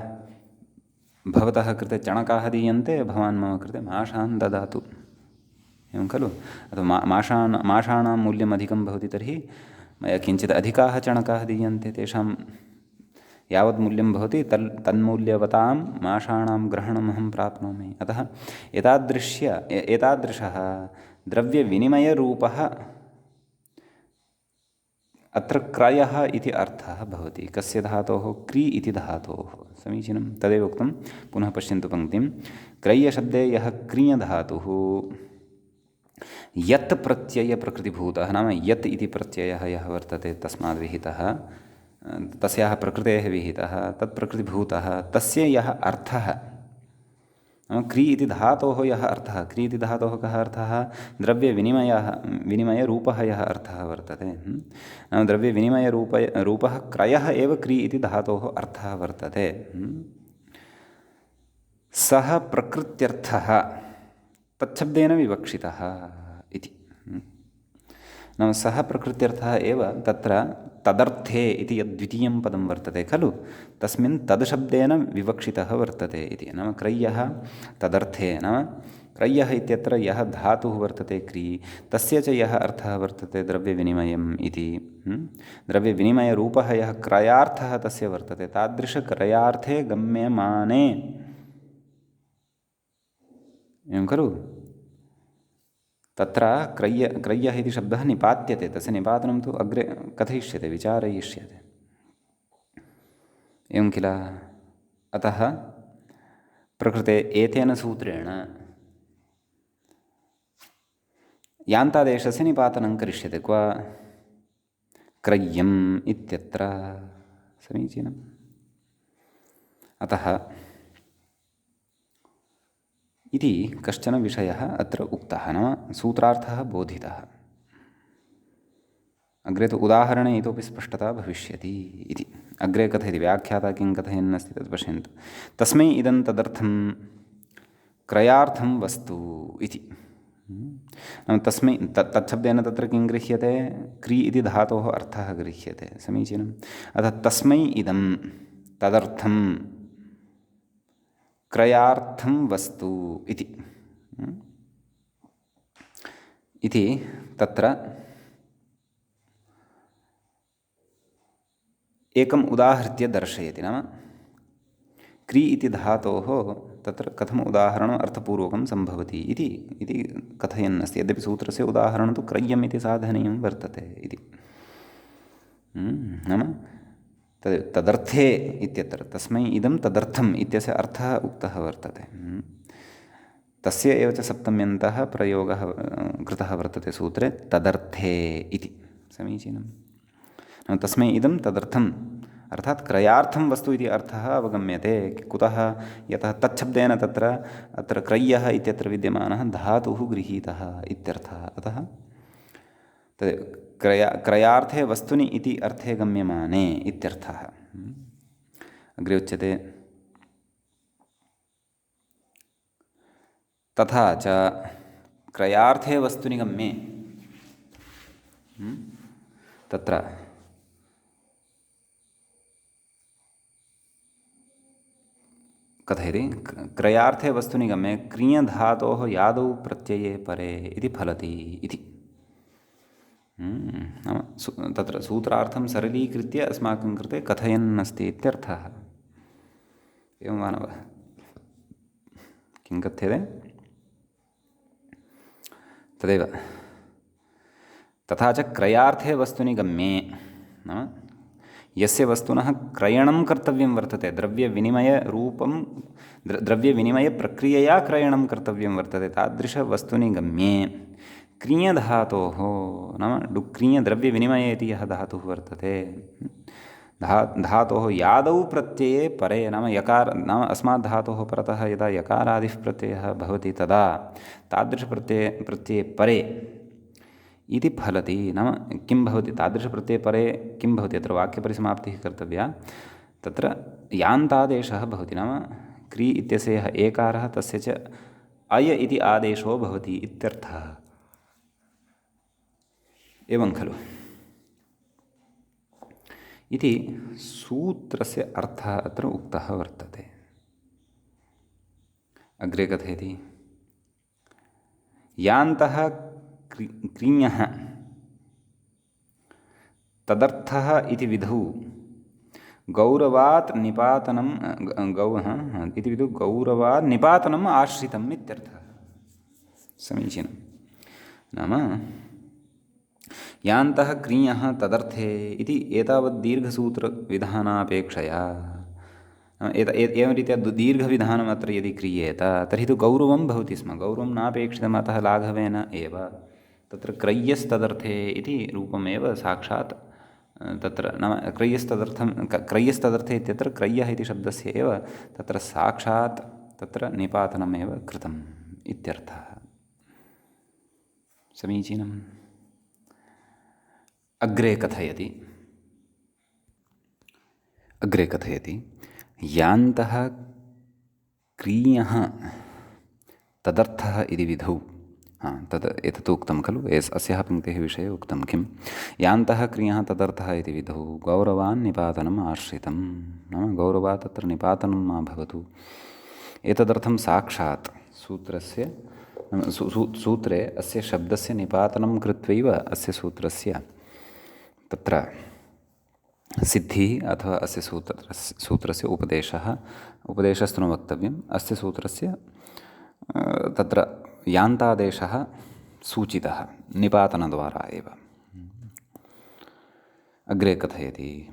भवतः कृते चणकाः दीयन्ते, भवान् मम कृते माषान् ददातु, एवं खलु? अथवा माषाणां मूल्यम् अधिकं भवति तर्हि मया किञ्चित् अधिकाः चणकाः दीयन्ते, तेषां यावत् मूल्यं भवति तन्मूल्यवतां माषाणां ग्रहणम् अहं प्राप्नोमि। अतः एतादृशः द्रव्यविनिमयरूपः अत्र क्रयः इति अर्थः भवति। कस्य धातोः? क्री इति धातोः। समीचीनं, तदेव उक्तं। पुनः पश्यन्तु पङ्क्तिं। क्रय्यशब्दे यः क्रियधातुः यत् प्रत्ययप्रकृतिभूतः, नाम यत् इति प्रत्ययः यः वर्तते तस्माद् विहितः, तस्याः प्रकृतेः विहितः, तत्प्रकृतिभूतः, तस्य यः अर्थः, नाम क्री इति धातोः यः अर्थः, क्री इति धातोः कः अर्थः? विनिमयरूपः यः अर्थः वर्तते। नाम द्रव्यविनिमयरूपः क्रयः एव क्री इति धातोः अर्थः वर्तते। सः प्रकृत्यर्थः तच्छब्देन विवक्षितः इति। नाम सः प्रकृत्यर्थः एव तत्र तदर्थे इति यद्वितीयं पदं वर्तते खलु, तस्मिन् तद् शब्देन विवक्षितः वर्तते इति। नाम क्रय्यः तदर्थे, नाम क्रय्यः इत्यत्र यः धातुः वर्तते क्री, तस्य च यः अर्थः वर्तते द्रव्यविनिमयम् इति। द्रव्यविनिमयरूपः यः क्रयार्थः तस्य वर्तते, तादृशक्रयार्थे गम्यमाने, एवं खलु? तत्र क्रय्यः इति शब्दः निपात्यते, तस्य निपातनं तु अग्रे कथयिष्यते, विचारयिष्यते, एवं किल? अतः प्रकृते एतेन सूत्रेण यान्तादेशस्य निपातनं करिष्यते। क्व? क्रय्यम् इत्यत्र। समीचीनम्। अतः इति कश्चन विषयः अत्र उक्तः, नाम सूत्रार्थः बोधितः। अग्रे तु उदाहरणे इतोपि स्पष्टता भविष्यति इति। अग्रे कथयति, व्याख्याता किं कथयन्नस्ति तत् पश्यन्तु। तस्मै इदं तदर्थं क्रयार्थं वस्तु इति। नाम तस्मै तच्छब्देन तत्र किं गृह्यते? क्री इति धातोः अर्थः गृह्यते। समीचीनम्। अतः तस्मै इदं तदर्थं क्रयार्थं वस्तु इति तत्र एकम् उदाहृत्य दर्शयति। नाम क्री इति धातोः तत्र कथम् उदाहरणम् अर्थपूर्वकं सम्भवति इति कथयन्नस्ति। यद्यपि सूत्रस्य उदाहरणं तु क्रय्यम् इति साधनीयं वर्तते इति। नाम तदर्थे इत्यत्र तस्मै इदं तदर्थम् इत्यस्य अर्थः उक्तः वर्तते। तस्य एव च सप्तम्यन्तः प्रयोगः कृतः वर्तते सूत्रे, तदर्थे इति। समीचीनं। तस्मै इदं तदर्थम् अर्थात् क्रयार्थं वस्तु इति अर्थः अवगम्यते। कुतः? यतः तच्छब्देन अत्र क्रय्यः इत्यत्र विद्यमानः धातुः गृहीतः इत्यर्थः। अतः क्रयार्थे वस्तुनि इति अर्थे गम्यमाने इत्यर्थः। अग्रे उच्यते, तथा च क्रयार्थे वस्तुनि गम्ये, तत्र कथयति, क्रयार्थे वस्तुनि गम्ये क्रियधातोः यादौ प्रत्यये परे इति फलति इति। नाम तत्र सूत्रार्थं सरलीकृत्य अस्माकं कृते कथयन् अस्ति इत्यर्थः। एवं वा न वा? किं कथ्यते? तदेव, तथा च क्रयार्थे वस्तुनि गम्ये, नाम यस्य वस्तुनः क्रयणं कर्तव्यं वर्तते, द्रव्यविनिमयप्रक्रियया क्रयणं कर्तव्यं वर्तते, तादृशवस्तुनि गम्ये क्रियधातोः नाम क्रियद्रव्यविनिमये इति यः धातुः वर्तते, धातोः यादौ प्रत्यये परे नाम यकार नाम अस्मात् धातोः परतः यदा यकारादिः प्रत्ययः भवति तदा तादृशप्रत्यये परे इति फलति। नाम किं भवति तादृशप्रत्यये परे किं भवति, अत्र वाक्यपरिसमाप्तिः कर्तव्या। तत्र यान्तादेशः भवति, नाम क्री इत्यस्य यः एकारः तस्य च अय इति आदेशो भवति इत्यर्थः। एवं खलु इति सूत्रस्य अर्थः अत्र उक्तः वर्तते। अग्रे कथयति, यान्तः क्रियः तदर्थः इति विधौ गौरवात् निपातनं इति विधौ गौरवात् निपातनम् आश्रितम् इत्यर्थः। समीचीनं। नाम यान्तः क्रियः तदर्थे इति एतावत् दीर्घसूत्रविधानापेक्षया एवं रीत्या दीर्घविधानम् अत्र यदि क्रियेत तर्हि तु गौरवं भवति स्म। गौरवं नापेक्षितम्, अतः लाघवेन एव तत्र क्रय्यस्तदर्थे इति रूपमेव साक्षात् तत्र नाम क्रय्यस्तदर्थे इत्यत्र क्रय्यः इति शब्दस्य एव तत्र साक्षात् तत्र निपातनमेव कृतम् इत्यर्थः। समीचीनम्। अग्रे कथयति यान्तः क्रियः तदर्थः इति विधौ, एतत् उक्तं खलु, अस्याः पङ्क्तेः विषये उक्तं किं, यान्तः क्रियः तदर्थः इति विधौ गौरवान् निपातनम् आश्रितं, नाम गौरवात् तत्र निपातनं मा भवतु। एतदर्थं साक्षात् सूत्रस्य सूत्रे अस्य शब्दस्य निपातनं कृत्वैव अस्य सूत्रस्य तत्र सिद्धिः अथवा अस्य सूत्रस्य उपदेशस्तु न वक्तव्यम्, अस्य सूत्रस्य तत्र यान्तादेशः सूचितः निपातनद्वारा एव। अग्रे कथयति,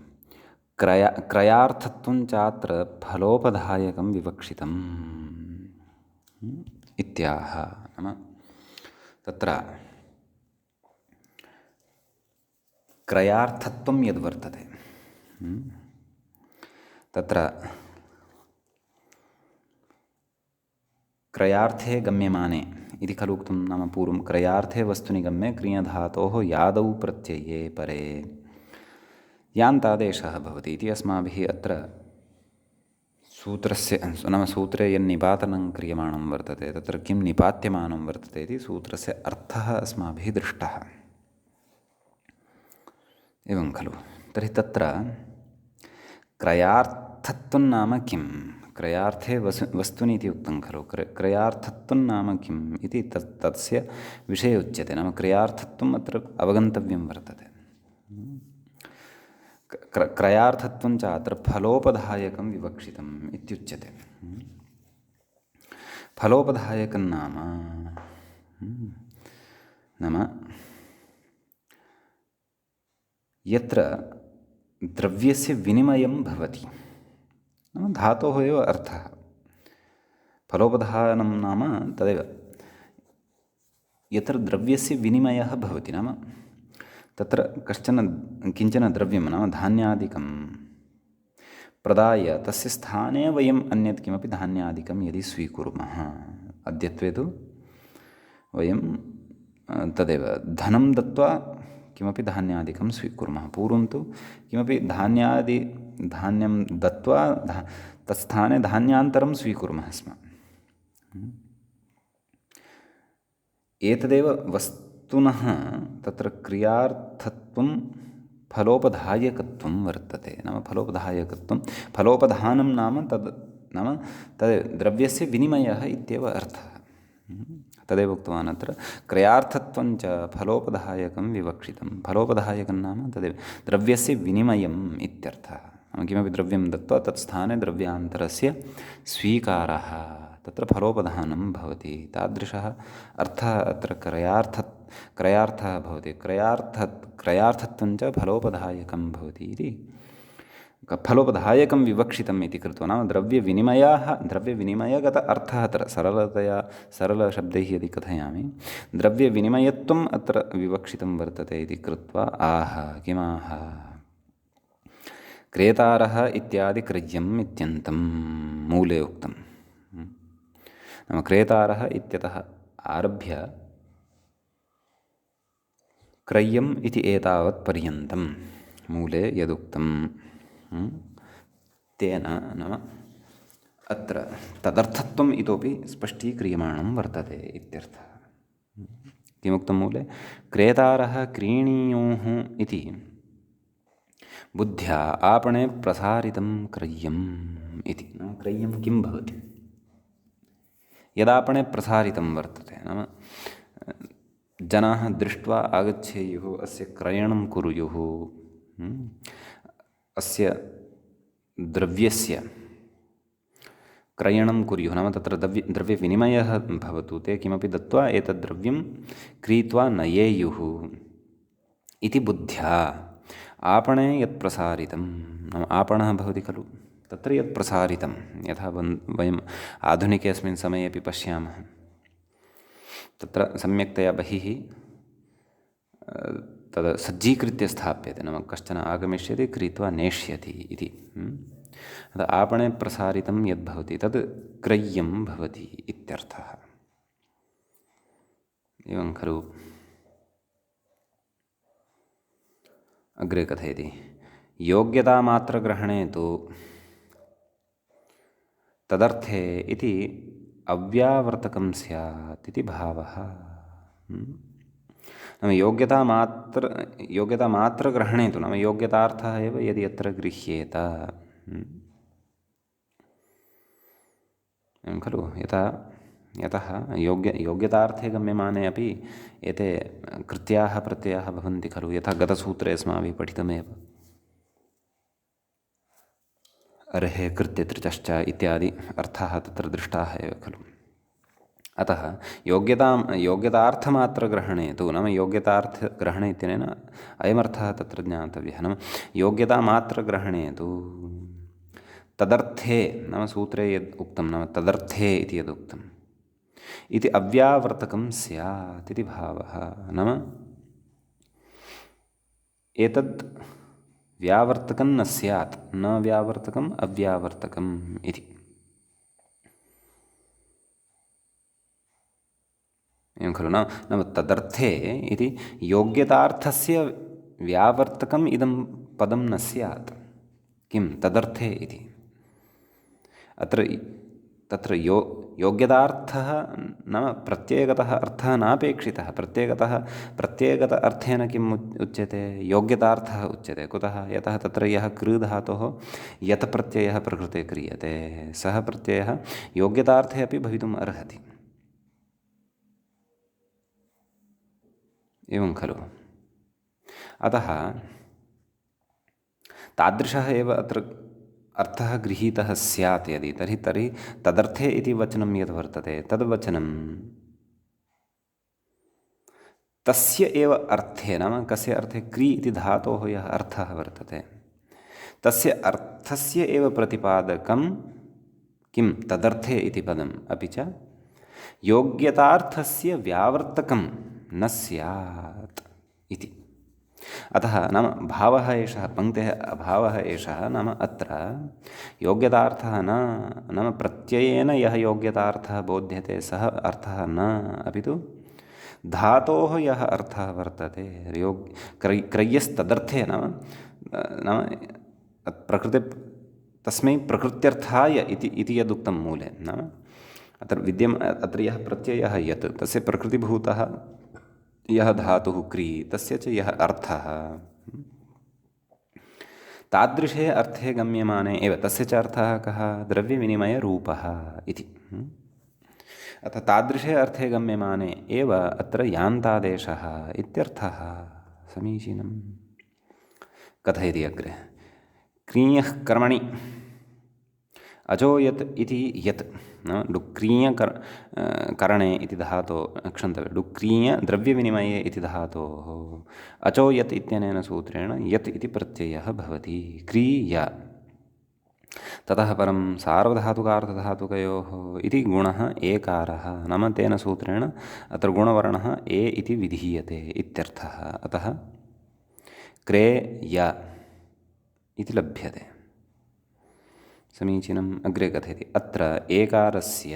क्रयार्थत्वं चात्र फलोपधायकं विवक्षितम् इत्याह। नाम तत्र क्रयार्थत्वं यद्वर्तते तत्र क्रयार्थे गम्यमाने इति खलु उक्तं। नाम पूर्वं क्रयार्थे वस्तुनि गम्ये क्रियधातोः यादौ प्रत्यये परे यान्तादेशः भवति इति अस्माभिः अत्र सूत्रस्य नाम सूत्रे यन्निपातनं क्रियमाणं वर्तते तत्र किं निपात्यमानं वर्तते इति सूत्रस्य अर्थः अस्माभिः दृष्टः। एवं खलु। तर्हि तत्र क्रयार्थत्वं नाम किं, क्रयार्थे वस्तूनि इति उक्तं खलु, क्रयार्थत्वं नाम किम् इति तस्य विषये उच्यते। नाम क्रयार्थत्वम् अत्र अवगन्तव्यं वर्तते। क्रयार्थत्वं च अत्र फलोपधायकं विवक्षितम् इत्युच्यते। फलोपधायकं नाम यत्र द्रव्यस्य विनिमयं भवति, नाम धातोः एव अर्थः। फलोपधानं नाम तदेव यत्र द्रव्यस्य विनिमयः भवति, नाम तत्र किञ्चन द्रव्यं नाम धान्यादिकं प्रदाय तस्य स्थाने वयम् अन्यत् किमपि धान्यादिकं यदि स्वीकुर्मः, अद्यत्वे तु वयं तदेव धनं दत्वा किमपि धान्यादिकं स्वीकुर्मः। पूर्वं तु किमपि धान्यं दत्वा तत्स्थाने धान्यान्तरं स्वीकुर्मः स्म। एतदेव वस्तुनः तत्र क्रियार्थत्वं फलोपधायकत्वं वर्तते। नाम फलोपधायकत्वं फलोपधानं नाम तद् द्रव्यस्य विनिमयः इत्येव अर्थः। तदेव उक्तवान् अत्र क्रयार्थत्वं च फलोपधायकं विवक्षितं। फलोपधायकं नाम तदेव द्रव्यस्य विनिमयम् इत्यर्थः। किमपि द्रव्यं दत्वा तत्स्थाने द्रव्यान्तरस्य स्वीकारः, तत्र फलोपधानं भवति। तादृशः अर्थः अत्र क्रयार्थः भवति। क्रयार्थत्वं च फलोपधायकं भवति इति फलोपधायकं विवक्षितम् इति कृत्वा नाम द्रव्यविनिमयगत अर्थः अत्र सरलशब्दैः यदि कथयामि द्रव्यविनिमयत्वम् अत्र विवक्षितं वर्तते इति कृत्वा किमाह क्रेतारः इत्यादि क्रय्यम् इत्यन्तं मूले उक्तं। नाम क्रेतारः इत्यतः आरभ्य क्रय्यम् इति एतावत् पर्यन्तं मूले यदुक्तं तेन नाम अत्र तदर्थत्वम् इतोपि स्पष्टीक्रियमाणं वर्तते इत्यर्थः। किमुक्तं मूले क्रेतारः क्रीणीयुः इति बुद्ध्या आपणे प्रसारितं क्रय्यम् इति। नाम क्रय्यं किं भवति यदापणे प्रसारितं वर्तते नाम जनाः दृष्ट्वा आगच्छेयुः अस्य क्रयणं कुर्युः अस्य द्रव्यस्य क्रयणं कुर्युः नाम तत्र द्रव्यविनिमयः भवतु ते किमपि दत्त्वा एतद् द्रव्यं क्रीत्वा नयेयुः इति बुद्ध्या आपणे यत् प्रसारितं नाम आपणः भवति खलु तत्र यत् प्रसारितं यथा वयम् आधुनिके अस्मिन् समये अपि पश्यामः तत्र सम्यक्तया बहिः तद् सज्जीकृत्य स्थाप्यते नाम कश्चन आगमिष्यति क्रीत्वा नेष्यति इति। अतः आपणे प्रसारितं यद्भवति तद् क्रय्यं भवति इत्यर्थः। एवं खलु। अग्रे कथयति योग्यतामात्रग्रहणे तु तदर्थे इति अव्यावर्तकं स्यात् इति भावः। नाम योग्यतामात्रग्रहणे तु नाम योग्यतार्थः एव यदि अत्र गृह्येत एवं खलु यतः योग्यतार्थे गम्यमाने अपि एते कृत्याः प्रत्ययाः भवन्ति खलु यथा गतसूत्रे अस्माभिः पठितमेव अर्हे कृत्यतृचश्च इत्यादि अर्थाः तत्र दृष्टाः एव खलु। अतः योग्यतार्थमात्रग्रहणे तु नाम योग्यतार्थग्रहणे इत्यनेन अयमर्थः तत्र ज्ञातव्यः नाम योग्यतामात्रग्रहणे तु तदर्थे नाम सूत्रे यद् उक्तं नाम तदर्थे इति यदुक्तम् इति अव्यावर्तकं स्यात् इति भावः। नाम एतद् व्यावर्तकं न स्यात् न व्यावर्तकम् अव्यावर्तकम् इति। एवं खलु नाम तदर्थे इति योग्यतार्थस्य व्यावर्तकम् इदं पदं न स्यात् किं तदर्थे इति। तत्र योग्यतार्थः नाम प्रत्येकतः अर्थः नापेक्षितः प्रत्येकत अर्थेन किम् उच्यते योग्यतार्थः उच्यते कुतः यतः तत्र यः कृ धातोः यत् प्रत्ययः प्रकृते क्रियते सः प्रत्ययः योग्यतार्थे अपि भवितुम् अर्हति। एवं खलु। अतः तादृशः एव अत्र अर्थः गृहीतः स्यात् यदि तर्हि तदर्थे इति वचनं यद् वर्तते तद्वचनं तस्य एव अर्थे नाम कस्य अर्थे क्री इति धातोः यः अर्थः वर्तते तस्य अर्थस्य एव प्रतिपादकं किं तदर्थे इति पदम् अपि च योग्यतार्थस्य व्यावर्तकं न स्यात् इति। अतः नाम भावः एषः पङ्क्तेः अभावः एषः नाम अत्र योग्यतार्थः न नाम प्रत्ययेन यः योग्यतार्थः बोध्यते सः अर्थः न अपि तु धातोः यः अर्थः वर्तते क्रय्यस्तदर्थे नाम प्रकृते तस्मै प्रकृत्यर्थाय इति यदुक्तं मूले नाम अत्र यः प्रत्ययः यत् तस्य प्रकृतिभूतः यः धातुः क्री तस्य च यः अर्थः तादृशे अर्थे गम्यमाने एव तस्य च अर्थः कः द्रव्यविनिमयरूपः इति। अतः तादृशे अर्थे गम्यमाने एव अत्र यान्तादेशः इत्यर्थः। समीचीनं। कथयति अग्रे क्रियः कर्मणि अजोयत् इति यत् डुक्रीय करणे इति धातो क्षन्तव्य डुक्रीय द्रव्यविनिमये इति धातोः अचो यत् इत्यनेन सूत्रेण यत् इति प्रत्ययः भवति क्रिया ततः परं सार्वधातुकार्धधातुकयोः इति गुणः एकारः, नाम तेन सूत्रेण अत्र गुणवर्णः ए इति विधीयते इत्यर्थः। अतः क्रे य इति लभ्यते। समीचीनम्। अग्रे कथयति अत्र एकारस्य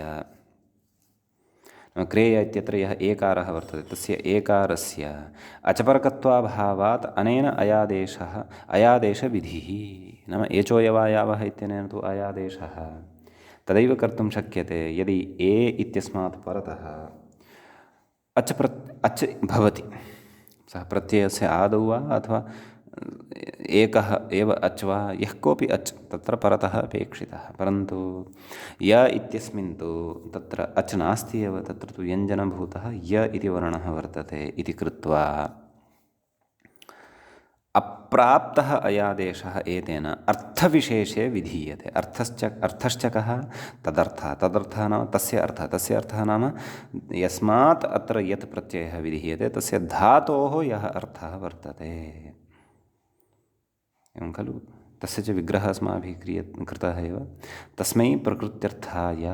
क्रेय इत्यत्र यः एकारः वर्तते तस्य एकारस्य अचपरकत्वाभावात् अनेन अयादेशविधिः, नाम एचोयवायावः इत्यनेन तु अयादेशः तदैव कर्तुं शक्यते यदि ए इत्यस्मात् परतः अच् भवति। सः प्रत्ययस्य आदौ वा अथवा एकः एव अच् वा, यः कोऽपि अच् तत्र परतः अपेक्षितः। परन्तु य इत्यस्मिन् तु तत्र अच् नास्ति एव, तत्र तु व्यञ्जनभूतः य इति वर्णः वर्तते इति कृत्वा अप्राप्तः अयादेशः एतेन अर्थविशेषे विधीयते। अर्थश्च कः? तदर्थः नाम तस्य अर्थः नाम यस्मात् अत्र यत् प्रत्ययः विधीयते तस्य धातोः यः अर्थः वर्तते, एवं खलु। तस्य च विग्रहः अस्माभिः कृतः एव। तस्मै प्रकृत्यर्थाय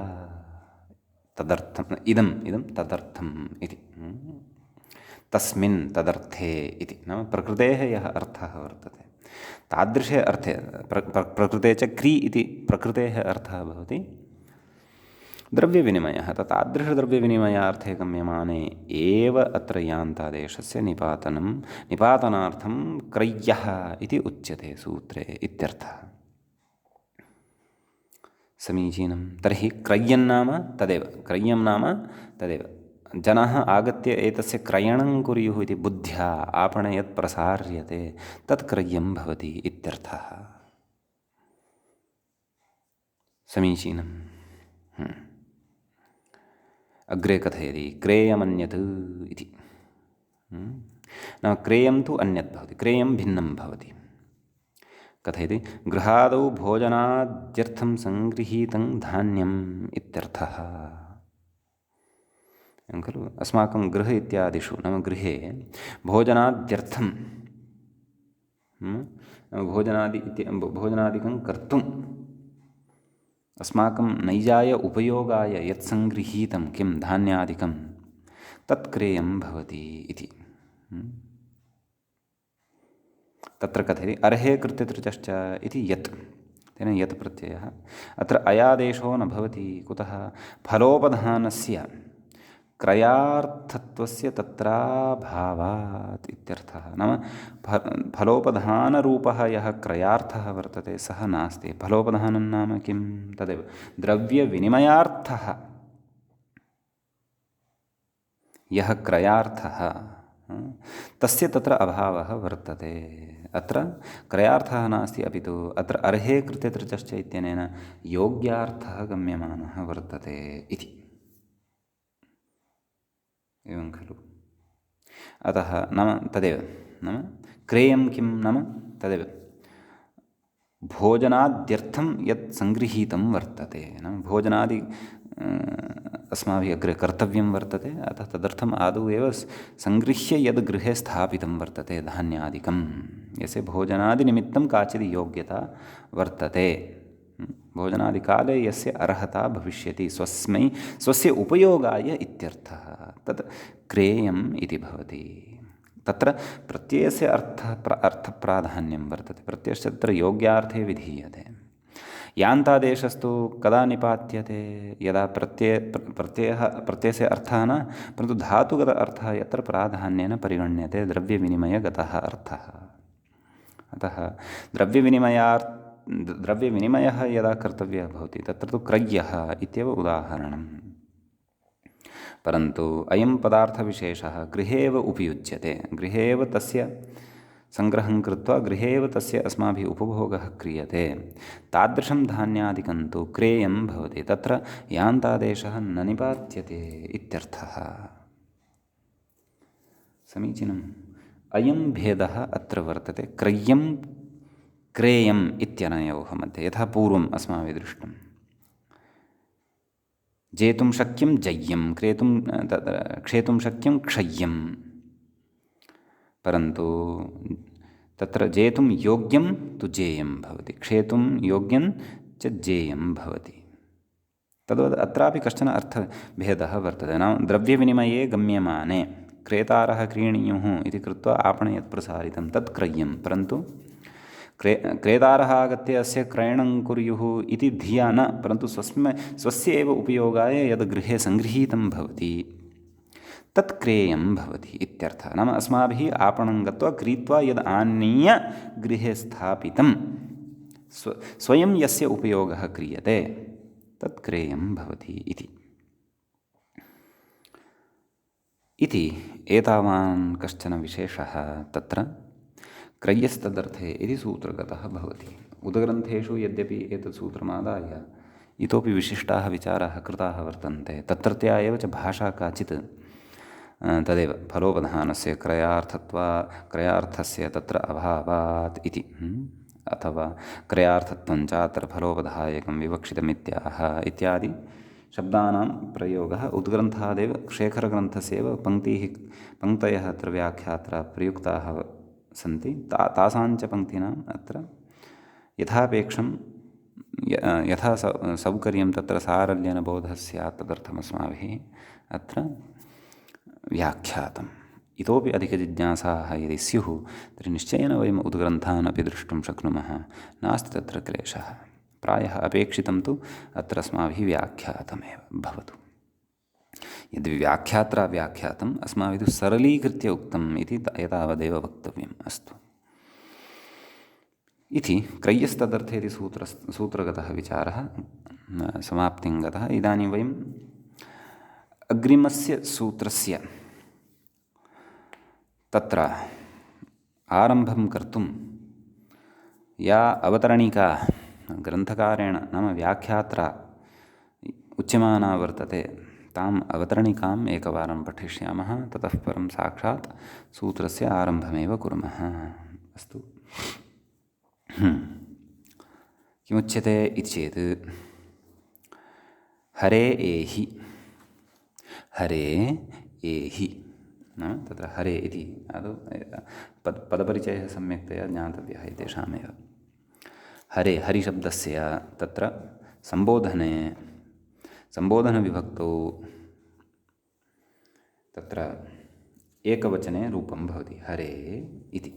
तदर्थम् इदं तदर्थम् इति, तस्मिन् तदर्थे इति, नाम प्रकृतेः यः अर्थः वर्तते तादृशे अर्थे प्रकृते च क्री इति प्रकृतेः अर्थः भवति द्रव्यविनिमयः। तादृशद्रव्यविनिमयार्थे गम्यमाने एव अत्र यान्तादेशस्य निपातनार्थं क्रय्यः इति उच्यते सूत्रे इत्यर्थः। समीचीनं। तर्हि क्रय्यं नाम तदेव जनाः आगत्य एतस्य क्रयणं कुर्युः इति बुद्ध्या आपणे यत् प्रसार्यते तत् क्रय्यं भवति इत्यर्थः। समीचीनम्। अग्रे कथयति क्रेयमन्यत् इति। नाम क्रेयं तु अन्यत् भवति, क्रेयं भिन्नं भवति। कथयति गृहादौ भोजनाद्यर्थं सङ्गृहीतं धान्यम् इत्यर्थः, एवं खलु। अस्माकं गृह इत्यादिषु, नाम गृहे भोजनाद्यर्थं भोजनादिकं कर्तुम् अस्माकं नैजाय उपयोगाय यत् सङ्गृहीतं किं धान्यादिकं तत् क्रेयं भवति इति। तत्र कथयति अर्हे कृत्यतृचश्च इति यत्, तेन यत् प्रत्ययः। अत्र अयादेशो न भवति। कुतः? फलोपधानस्य क्रयार्थत्वस्य तत्राभावात् इत्यर्थः। नाम फलोपधानरूपः यः क्रयार्थः वर्तते सः नास्ति। फलोपधानं नाम किं? तदेव द्रव्यविनिमयार्थः यः क्रयार्थः तस्य तत्र अभावः वर्तते। अत्र क्रयार्थः नास्ति, अपि तु अत्र अर्हे कृत्यतृचश्च इत्यनेन योग्यार्थः गम्यमानः वर्तते इति, एवं खलु। अतः नाम तदेव, नाम क्रेयं किं नाम तदेव भोजनाद्यर्थं यत् सङ्गृहीतं वर्तते, नाम भोजनादि अस्माभिः अग्रे कर्तव्यं वर्तते। अतः तदर्थम् आदौ एव सङ्गृह्य यद् गृहे स्थापितं वर्तते धान्यादिकं, यस्य भोजनादिनिमित्तं काचित् योग्यता वर्तते, भोजनादिकाले यस्य अर्हता भविष्यति स्वस्य उपयोगाय इत्यर्थः, तत् क्रेयम् इति भवति। तत्र प्रत्ययस्य अर्थप्राधान्यं वर्तते। प्रत्ययस्य तत्र योग्यार्थे विधीयते। यान्तादेशस्तु कदा निपात्यते? यदा प्रत्ययस्य अर्थः न, परन्तु धातुगत अर्थः यत्र प्राधान्येन परिगण्यते, द्रव्यविनिमयगतः अर्थः। अतः द्रव्यविनिमयः यदा कर्तव्यः भवति तत्र तु क्रय्यः इत्येव उदाहरणम्। परन्तु अयं पदार्थविशेषः गृहे एव उपयुज्यते, गृहे एव तस्य सङ्ग्रहं कृत्वा गृहे एव तस्य अस्माभिः उपभोगः क्रियते। तादृशं धान्यादिकं तु क्रेयं भवति, तत्र यान्तादेशः न निपात्यते इत्यर्थः। समीचीनम्। अयं भेदः अत्र वर्तते क्रय्यं क्रेयम् इत्यनयोः मध्ये। यथा पूर्वम् अस्माभिः दृष्टं, जेतुं शक्यं जय्यं, क्षेतुं शक्यं क्षय्यं, परन्तु तत्र जेतुं योग्यं तु जेयं भवति, क्षेतुं योग्यं च च जेयं भवति। तद्वत् अत्रापि कश्चन अर्थभेदः वर्तते। नाम द्रव्यविनिमये गम्यमाने क्रेतारः क्रीणीयुः इति कृत्वा आपणे यत् प्रसारितं तत् क्रय्यं, परन्तु क्रेतारः आगत्य अस्य क्रयणं कुर्युः इति धिया न, परन्तु स्वस्य एव उपयोगाय यद् गृहे सङ्गृहीतं भवति तत् क्रेयं भवति इत्यर्थः। नाम अस्माभिः आपणं गत्वा क्रीत्वा यद् आनीय गृहे स्थापितं स्वयं यस्य उपयोगः क्रियते तत् क्रेयं भवति इति एतावान् कश्चन विशेषः तत्र क्रय्यस्तदर्थे इति सूत्रगतः भवति। उदग्रन्थेषु यद्यपि एतत् सूत्रमादाय इतोपि विशिष्टाः विचाराः कृताः वर्तन्ते, तत्रत्या एव च भाषा काचित् तदेव फलोपधानस्य क्रयार्थस्य तत्र अभावात् इति, अथवा क्रयार्थत्वं च अत्र फलोपधायकं विवक्षितमित्याह इत्यादि शब्दानां प्रयोगः उद्ग्रन्थादेव शेखरग्रन्थस्य एव पङ्क्तयः अत्र व्याख्यात्र प्रयुक्ताः सन्ति। तासाञ्च पङ्क्तीनाम् अत्र यथापेक्षं यथा सौकर्यं तत्र सारल्येन बोधः स्यात् तदर्थमस्माभिः अत्र व्याख्यातम्। इतोपि अधिकजिज्ञासाः यदि स्युः तर्हि निश्चयेन वयम् उद्ग्रन्थान् अपि द्रष्टुं शक्नुमः, नास्ति तत्र क्लेशः। प्रायः अपेक्षितं तु अत्र अस्माभिः व्याख्यातमेव भवतु। यद् व्याख्यातम् अस्माभिः तु सरलीकृत्य उक्तम् इति एतावदेव वक्तव्यम्। अस्तु इति क्रय्यस्तदर्थे इति सूत्रगतः विचारः समाप्तिं गतः। इदानीं वयम् अग्रिमस्य सूत्रस्य तत्र आरम्भं कर्तुं या अवतरणिका ग्रन्थकारेण नाम व्याख्यात्रा उच्यमाना वर्तते ताम् अवतरणिकाम् एकवारं पठिष्यामः। ततः परं साक्षात् सूत्रस्य आरम्भमेव कुर्मः। अस्तु, किमुच्यते इति चेत् हरे एहि तत्र हरे इति आदौ पदपरिचयः सम्यक्तया ज्ञातव्यः एतेषामेव। हरिशब्दस्य तत्र सम्बोधनविभक्तौ तत्र एकवचने रूपं भवति हरे इति,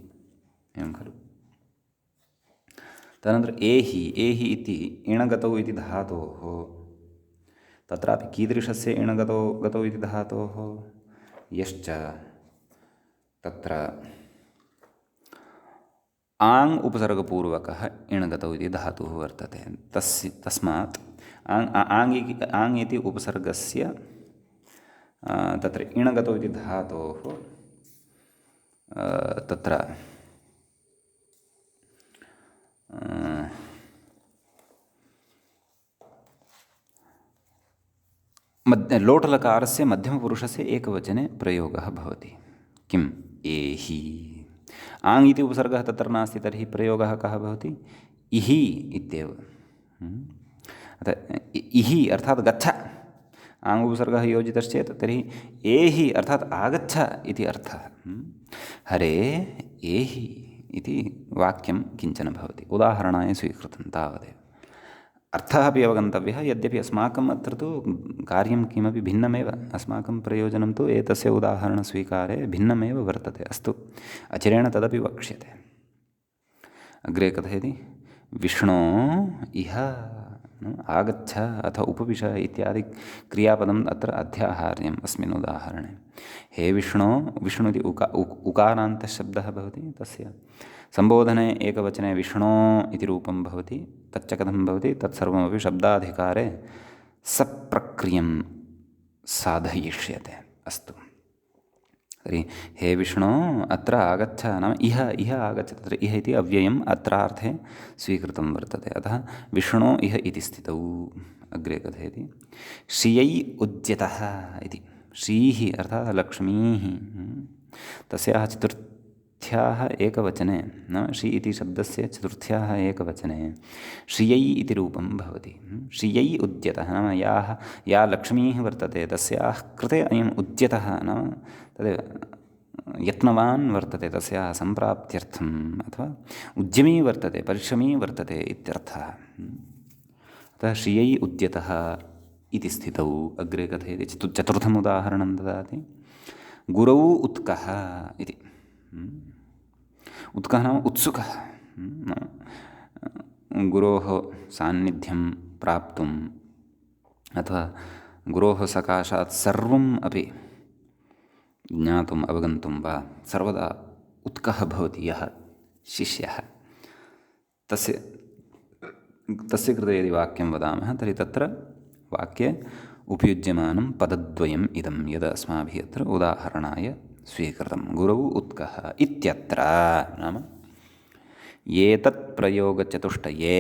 एवं खलु। तदनन्तरम् एहि इति इणगतौ इति धातोः, तत्रापि कीदृशस्य इणगतौ इति धातोः, यश्च तत्र आङ् उपसर्गपूर्वकः इणगतौ इति धातुः वर्तते। तस्मात् आङ् इति उपसर्गस्य तत्र इणगतौ इति धातोः तत्र लोटलकारस्य मध्यमपुरुषस्य एकवचने प्रयोगः भवति। किम्? एहि। आङ् इति उपसर्गः तत्र नास्ति, तर्हि प्रयोगः कः भवति? इहि इत्येव। अतः इहि अर्थात् गच्छ, आङ् उपसर्गः योजितश्चेत् तर्हि एहि अर्थात् आगच्छ इति अर्थः। हरे एहि इति वाक्यं किञ्चन भवति, उदाहरणाय स्वीकृतं तावदेव। अर्थः अपि अवगन्तव्यः, यद्यपि अस्माकम् अत्र तु कार्यं किमपि भिन्नमेव, अस्माकं प्रयोजनं तु एतस्य उदाहरणस्वीकारे भिन्नमेव वर्तते। अस्तु, अचिरेण तदपि वक्ष्यते। अग्रे कथयति विष्णो इह आगच्छ अथ उपविश इत्यादि क्रियापदम् अत्र अध्याहार्यम् अस्मिन् उदाहरणे। हे विष्णो, विष्णु इति उकारान्तशब्दः भवति, तस्य सम्बोधने एकवचने विष्णो इति रूपं भवति। तच्च कथं भवति? तत्सर्वमपि शब्दाधिकारे सप्रक्रियं साधयिष्यते। अस्तु, तर्हि हे विष्णो अत्र आगच्छ नाम इह आगच्छ, तत्र इह इति अव्ययम् अत्रार्थे स्वीकृतं वर्तते। अतः विष्णो इह इति स्थितौ। अग्रे कथयति श्रियै उद्यतः इति। श्रीः अर्थात् लक्ष्मीः, तस्याः चतुर्थ्याः एकवचने नाम श्री इति शब्दस्य चतुर्थ्याः एकवचने श्रियै इति रूपं भवति। श्रियै उद्यतः नाम या लक्ष्मीः वर्तते तस्याः कृते अयम् उद्यतः नाम तदेव यत्नवान् वर्तते तस्याः सम्प्राप्त्यर्थम्, अथवा उद्यमी वर्तते, परिश्रमी वर्तते इत्यर्थः। अतः श्रियै उद्यतः इति स्थितौ अग्रे कथयति। चतुर्थम् उदाहरणं ददाति। गुरौ उत्कः इति। उत्कः नाम उत्सुकः। गुरोः सान्निध्यं प्राप्तुम् अथवा गुरोः सकाशात् सर्वम् अपि ज्ञातुम् अवगन्तुं वा सर्वदा उत्कः भवति यः शिष्यः, तस्य कृते यदि वाक्यं वदामः तर्हि तत्र वाक्ये उपयुज्यमानं पदद्वयम् इदं यद् अस्माभिः अत्र उदाहरणाय स्वीकृतं। गुरौ उत्कः इत्यत्र नाम एतत् प्रयोगचतुष्टये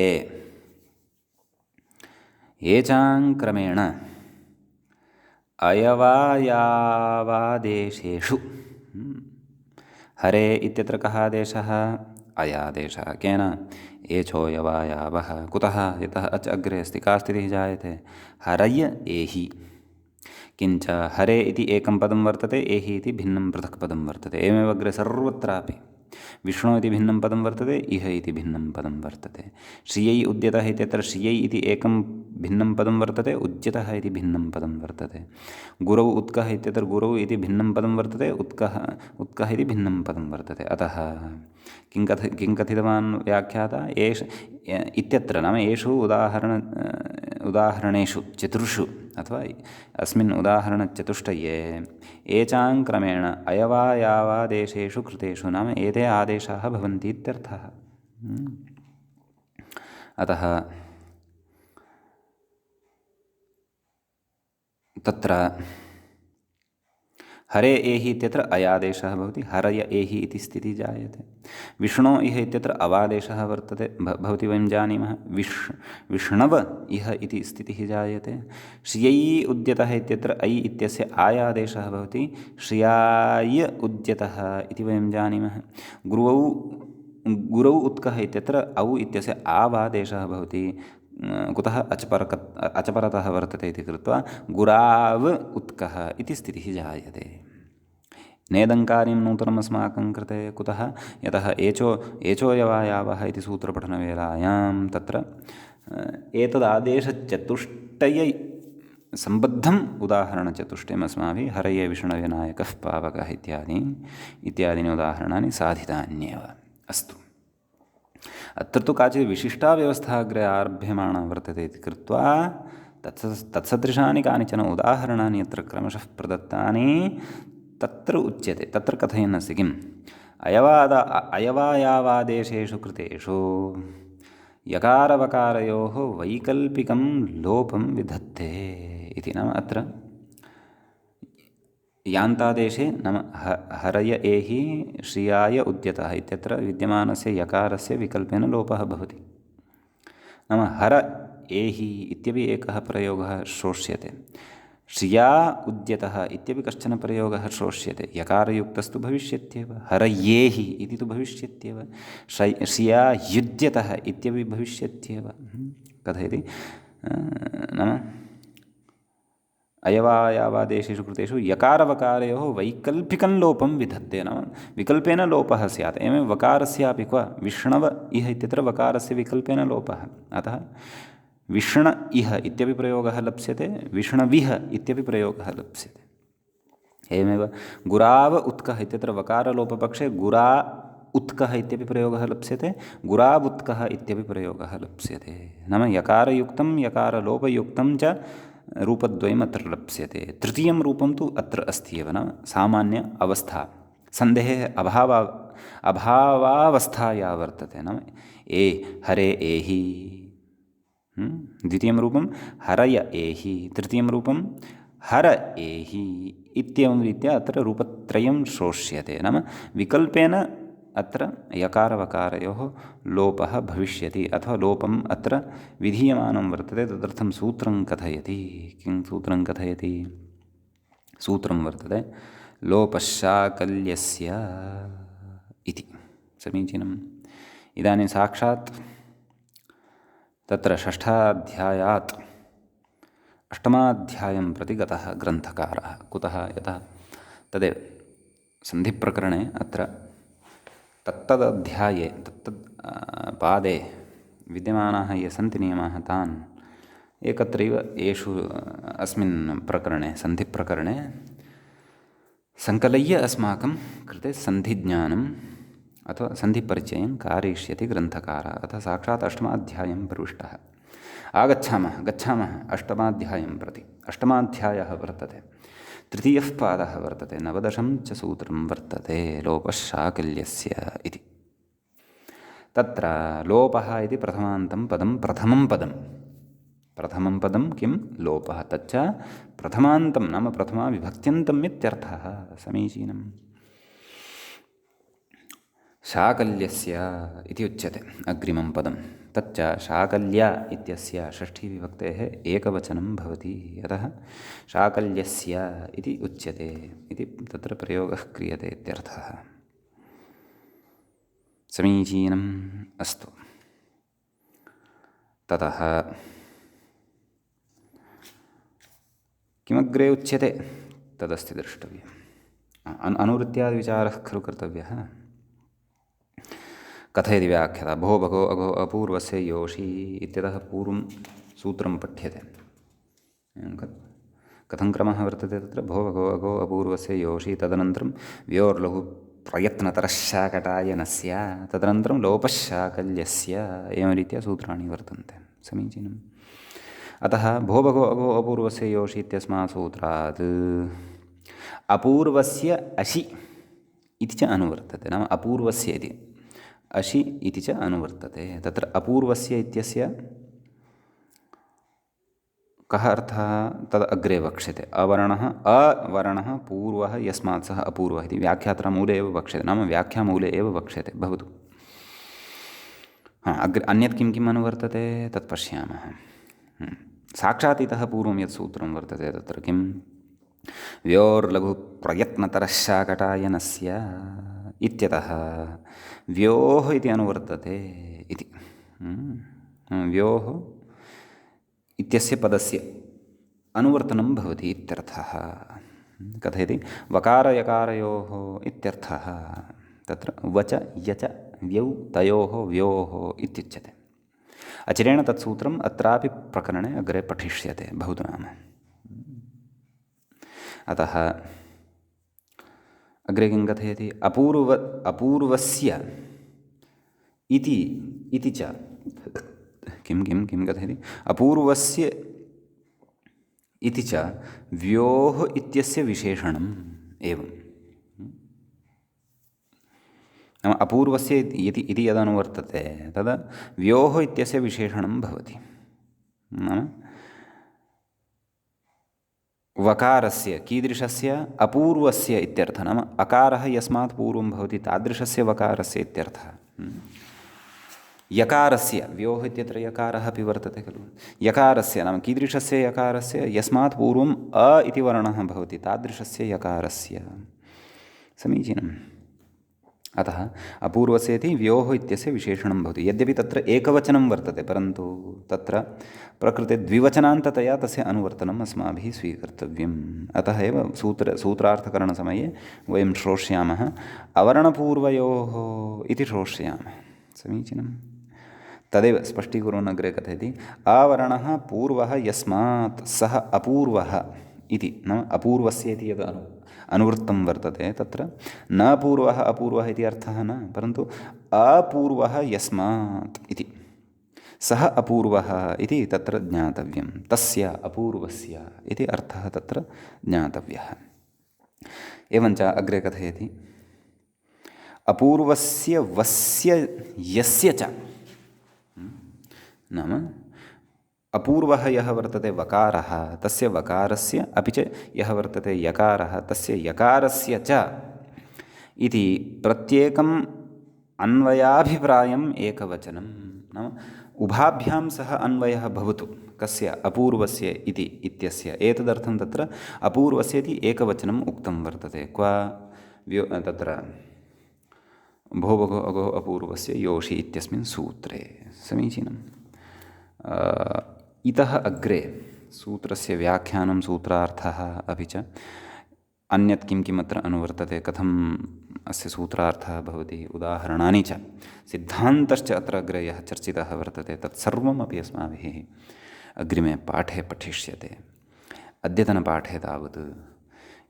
येचाङ्क्रमेण अयवायावादेशेषु हरे इत्यत्र कः आदेशः? अयादेशः। केन? एचोऽयवायावः। कुतः? यतः अच अग्रे अस्ति। का स्थितिः जायते? हरय एहि। किञ्च हरे इति एकं पदं वर्तते, एहि इति भिन्नं पृथक् पदं वर्तते। एवमेव अग्रे सर्वत्रापि विष्णु इति भिन्नं पदं वर्तते, इह इति भिन्नं पदं वर्तते। श्रियै उद्यतः इत्यत्र श्रियै इति एकं भिन्नं पदं वर्तते, उद्यतः इति भिन्नं पदं वर्तते। गुरौ उत्कः इत्यत्र गुरौ इति भिन्नं पदं वर्तते, उत्कः इति भिन्नं पदं वर्तते। अतः किं कथितवान् व्याख्याता? एष इत्यत्र नाम एषु उदाहरणेषु चतुर्षु अथवा अस्मिन् उदाहरणचतुष्टये एचाङ्क्रमेण अयवायावादेशेषु कृतेषु नाम एते आदेशाः भवन्ति इत्यर्थः। अतः तत्र हरे एहि इत्यत्र अयादेशः भवति, हरय एहि इति स्थितिः जायते। विष्णो इह इत्यत्र अवादेशः वर्तते भवति, वयं जानीमः। विष्णव इह इति स्थितिः जायते। श्रियै उद्यतः इत्यत्र ऐ इत्यस्य आयादेशः भवति, श्रियाय उद्यतः इति वयं जानीमः। गुरौ उत्कः इत्यत्र औ इत्यस्य आवादेशः भवति। कुतः? अचपरतः वर्तते इति कृत्वा गुराव उत्कः इति स्थितिः जायते। नेदङ्कार्यं नूतनम् अस्माकं कृते। कुतः? यतः एचोऽयवायावः इति सूत्रपठनवेलायां तत्र एतदादेशचतुष्टये सम्बद्धम् उदाहरणचतुष्टयम् अस्माभिः हरये विष्णवे नायकः पावकः इत्यादीनि उदाहरणानि साधितान्येव। अस्तु, अत्र तु काचित् विशिष्टा व्यवस्था अग्रे आरभ्यमाणा वर्तते इति कृत्वा तत्सदृशानि कानिचन उदाहरणानि यत्र क्रमशः प्रदत्तानि तत्र उच्यते। तत्र कथयन् अस्ति किम्? अयवायावादेशेषु कृतेषु यकारवकारयोः वैकल्पिकं लोपं विधत्ते इति। नाम अत्र यान्तादेशे नाम हरय एहि श्रियाय उद्यतः इत्यत्र विद्यमानस्य यकारस्य विकल्पेन लोपः भवति। नाम हर एहि इत्यपि एकः प्रयोगः श्रोष्यते, श्रिया उद्यतः इत्यपि कश्चन प्रयोगः श्रोष्यते। यकारयुक्तस्तु भविष्यत्येव, हरयेहि इति तु भविष्यत्येव, श्रिया युज्यतः इत्यपि भविष्यत्येव। कथयति? नाम अयवायावादेशेषु कृतेषु यकारवकारयोः वैकल्पिकं लोपं विधत्ते। नाम विकल्पेन लोपः स्यात्। एवं वकारस्यापि क्व विष्णव इह इत्यत्र वकारस्य विकल्पेन लोपः। अतः विष्ण इह इत्यपि प्रयोगः लप्स्यते, विष्णविह इत्यपि प्रयोगः लप्स्यते। एवमेव गुराव उत्कः इत्यत्र वकारलोपपक्षे गुरा उत्कः इत्यपि प्रयोगः लप्स्यते, गुरावुत्कः इत्यपि प्रयोगः लप्स्यते। नाम यकारयुक्तं यकारलोपयुक्तं च रूपद्वयम् अत्र लप्स्यते। तृतीयं रूपं तु अत्र अस्ति एव, नाम सामान्य अवस्था, सन्देहे अभावावस्था या वर्तते। नाम हरे एहि द्वितीयं रूपं हरय एहि, तृतीयं रूपं हर एहि इत्येवं रीत्या अत्र रूपत्रयं श्रोष्यते। नाम विकल्पेन अत्र यकारवकारयोः लोपः भविष्यति अथवा लोपम् अत्र विधीयमानं वर्तते। तदर्थं सूत्रं कथयति। किं सूत्रं कथयति? सूत्रं वर्तते लोपशाकल्यस्य इति। समीचीनम्। इदानीं साक्षात् तत्र षष्ठाध्यायात् अष्टमाध्यायं प्रति गतः ग्रन्थकारः। कुतः? यतः तदेव सन्धिप्रकरणे अत्र तत्तदध्याये पादे विद्यमानाः ये सन्ति नियमाः तान् एकत्रैव एषु अस्मिन् प्रकरणे सन्धिप्रकरणे सङ्कलय्य अस्माकं कृते सन्धिज्ञानम् अथवा सन्धिपरिचयं कारयिष्यति ग्रन्थकारः। अतः साक्षात् अष्टमाध्यायं प्रविष्टः। गच्छामः अष्टमाध्यायं प्रति। अष्टमाध्यायः वर्तते, तृतीयः पादः वर्तते, 19 च सूत्रं वर्तते लोपशाकल्यस्य इति। तत्र लोपः इति प्रथमान्तं पदं प्रथमं पदं किं लोपः, तच्च प्रथमान्तं नाम प्रथमाविभक्त्यन्तम् इत्यर्थः। समीचीनम्। शाकल्यस्य इति उच्यते अग्रिमं पदं। तच्च शाकल्य इत्यस्य षष्ठीविभक्तेः एकवचनं भवति, अतः शाकल्यस्य इति उच्यते इति तत्र प्रयोगः क्रियते इत्यर्थः। समीचीनम्। अस्तु, ततः किमग्रे उच्यते तदस्ति द्रष्टव्यम्। अनुवृत्त्यादिविचारः खलु कर्तव्यः। कथयति व्याख्याता भो भगो अघो अपूर्वस्य योषी इत्यतः पूर्वं सूत्रं पठ्यते। कथं क्रमः वर्तते तत्र? भो भगो अघो अपूर्वस्य योषी, तदनन्तरं व्योर्लघु प्रयत्नतरश्शाकटायनस्य, तदनन्तरं लोपश्शाकल्यस्य, एवं रीत्या सूत्राणि वर्तन्ते। समीचीनम्। अतः भो भगो अघो अपूर्वस्य योषी इत्यस्मात् सूत्रात् अपूर्वस्य अशि इति च अनुवर्तते। नाम अपूर्वस्य इति अशि इति च अनुवर्तते। तत्र अपूर्वस्य इत्यस्य कः अर्थः तद् अग्रे वक्ष्यते। अवर्णः पूर्वः यस्मात् सः अपूर्वः इति व्याख्यात्र मूले एव वक्ष्यते, नाम व्याख्यामूले एव वक्ष्यते। भवतु। अग्रे अन्यत् किं किम् अनुवर्तते तत् पश्यामः। साक्षात् इतः पूर्वं यत् सूत्रं वर्तते तत्र किं? व्योर्लघु प्रयत्नतरश्शाकटायनस्य इत्यतः व्योः इति अनुवर्तते इति। व्योः इत्यस्य पदस्य अनुवर्तनं भवति इत्यर्थः। कथयति वकारयकारयोः इत्यर्थः। तत्र वच यच व्यौ तयोः व्योः इत्युच्यते। अचिरेण तत्सूत्रम् अत्रापि प्रकरणे अग्रे पठिष्यते। भवतु नाम। अतः अग्रे किं कथयति? अपूर्वस्य इति च किं कथयति? अपूर्वस्य इति च व्योः इत्यस्य विशेषणम् एवं। नाम अपूर्वस्य इति यदनुवर्तते तदा व्योः इत्यस्य विशेषणं भवति। नाम वकारस्य कीदृशस्य? अपूर्वस्य इत्यर्थः। नाम अकारः यस्मात् पूर्वं भवति तादृशस्य वकारस्य इत्यर्थः। यकारस्य, व्योः इत्यत्र यकारः अपि वर्तते खलु। यकारस्य नाम कीदृशस्य यकारस्य? यस्मात् पूर्वम् अ इति वर्णः भवति तादृशस्य यकारस्य। समीचीनम्। अतः अपूर्वस्य इति व्योः इत्यस्य विशेषणं भवति। यद्यपि तत्र एकवचनं वर्तते, परन्तु तत्र प्रकृते द्विवचनान्ततया तस्य अनुवर्तनम् अस्माभिः स्वीकर्तव्यम्। अतः एव सूत्रार्थकरणसमये वयं श्रोष्यामः अवर्णपूर्वयोः इति श्रोष्यामः। समीचीनम्। तदेव स्पष्टीकुर्वन् अग्रे कथयति अवर्णः पूर्वः यस्मात् सः अपूर्वः इति। नाम अपूर्वस्य इति यद् अनुवृत्तं वर्तते तत्र न पूर्वः अपूर्वः इति अर्थः न, परन्तु अपूर्वः यस्मात् इति। सः अपूर्वः इति तत्र ज्ञातव्यं। तस्य अपूर्वस्य इति अर्थः तत्र ज्ञातव्यः। एवञ्च अग्रे कथयति अपूर्वस्य वस्य यस्य च। नाम अपूर्वः यः वर्तते वकारः तस्य वकारस्य, अपि च यः वर्तते यकारः तस्य यकारस्य च इति प्रत्येकम् अन्वयाभिप्रायम् एकवचनं। नाम उभाभ्यां सह अन्वयः भवतु। कस्य? अपूर्वस्य इति इत्यस्य। एतदर्थं तत्र अपूर्वस्य इति एकवचनम् उक्तं वर्तते। क्व? तत्र भो भगो अघो अपूर्वस्य योषि इत्यस्मिन् सूत्रे। समीचीनम्। इतः अग्रे सूत्रस्य व्याख्यानं, सूत्रार्थः, अपि च अन्यत् किं किम् अत्र अनुवर्तते, कथम् अस्य सूत्रार्थः भवति, उदाहरणानि च, सिद्धान्तश्च अत्र अग्रे यः चर्चितः वर्तते तत्सर्वमपि अस्माभिः अग्रिमे पाठे पठिष्यते। अद्यतनपाठे तावत्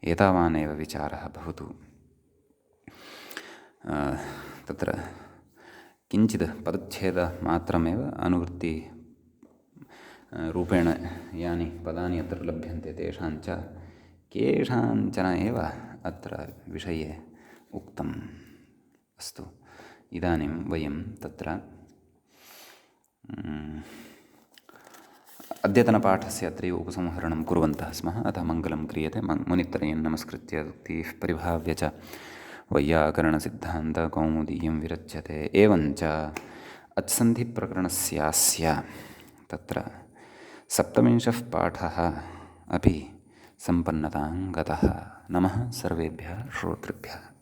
एतावानेव विचारः भवतु। तत्र किञ्चित् पदच्छेदमात्रमेव अनुवृत्ति रूपेण यानि पदानि अत्र लभ्यन्ते तेषाञ्च केषाञ्चन एव अत्र विषये उक्तम्। अस्तु, इदानीं वयं तत्र अद्यतनपाठस्य अत्रैव उपसंहरणं कुर्वन्तः स्मः। अतः मङ्गलं क्रियते। मुनित्रयं नमस्कृत्य उक्तिः परिभाव्य च वैयाकरणसिद्धान्तकौमुदीयं विरच्यते। एवञ्च अत्सन्धिप्रकरणस्यास्य तत्र सप्तविंशः पाठः अपि सम्पन्नतां गतः। नमः सर्वेभ्यः श्रोतृभ्यः।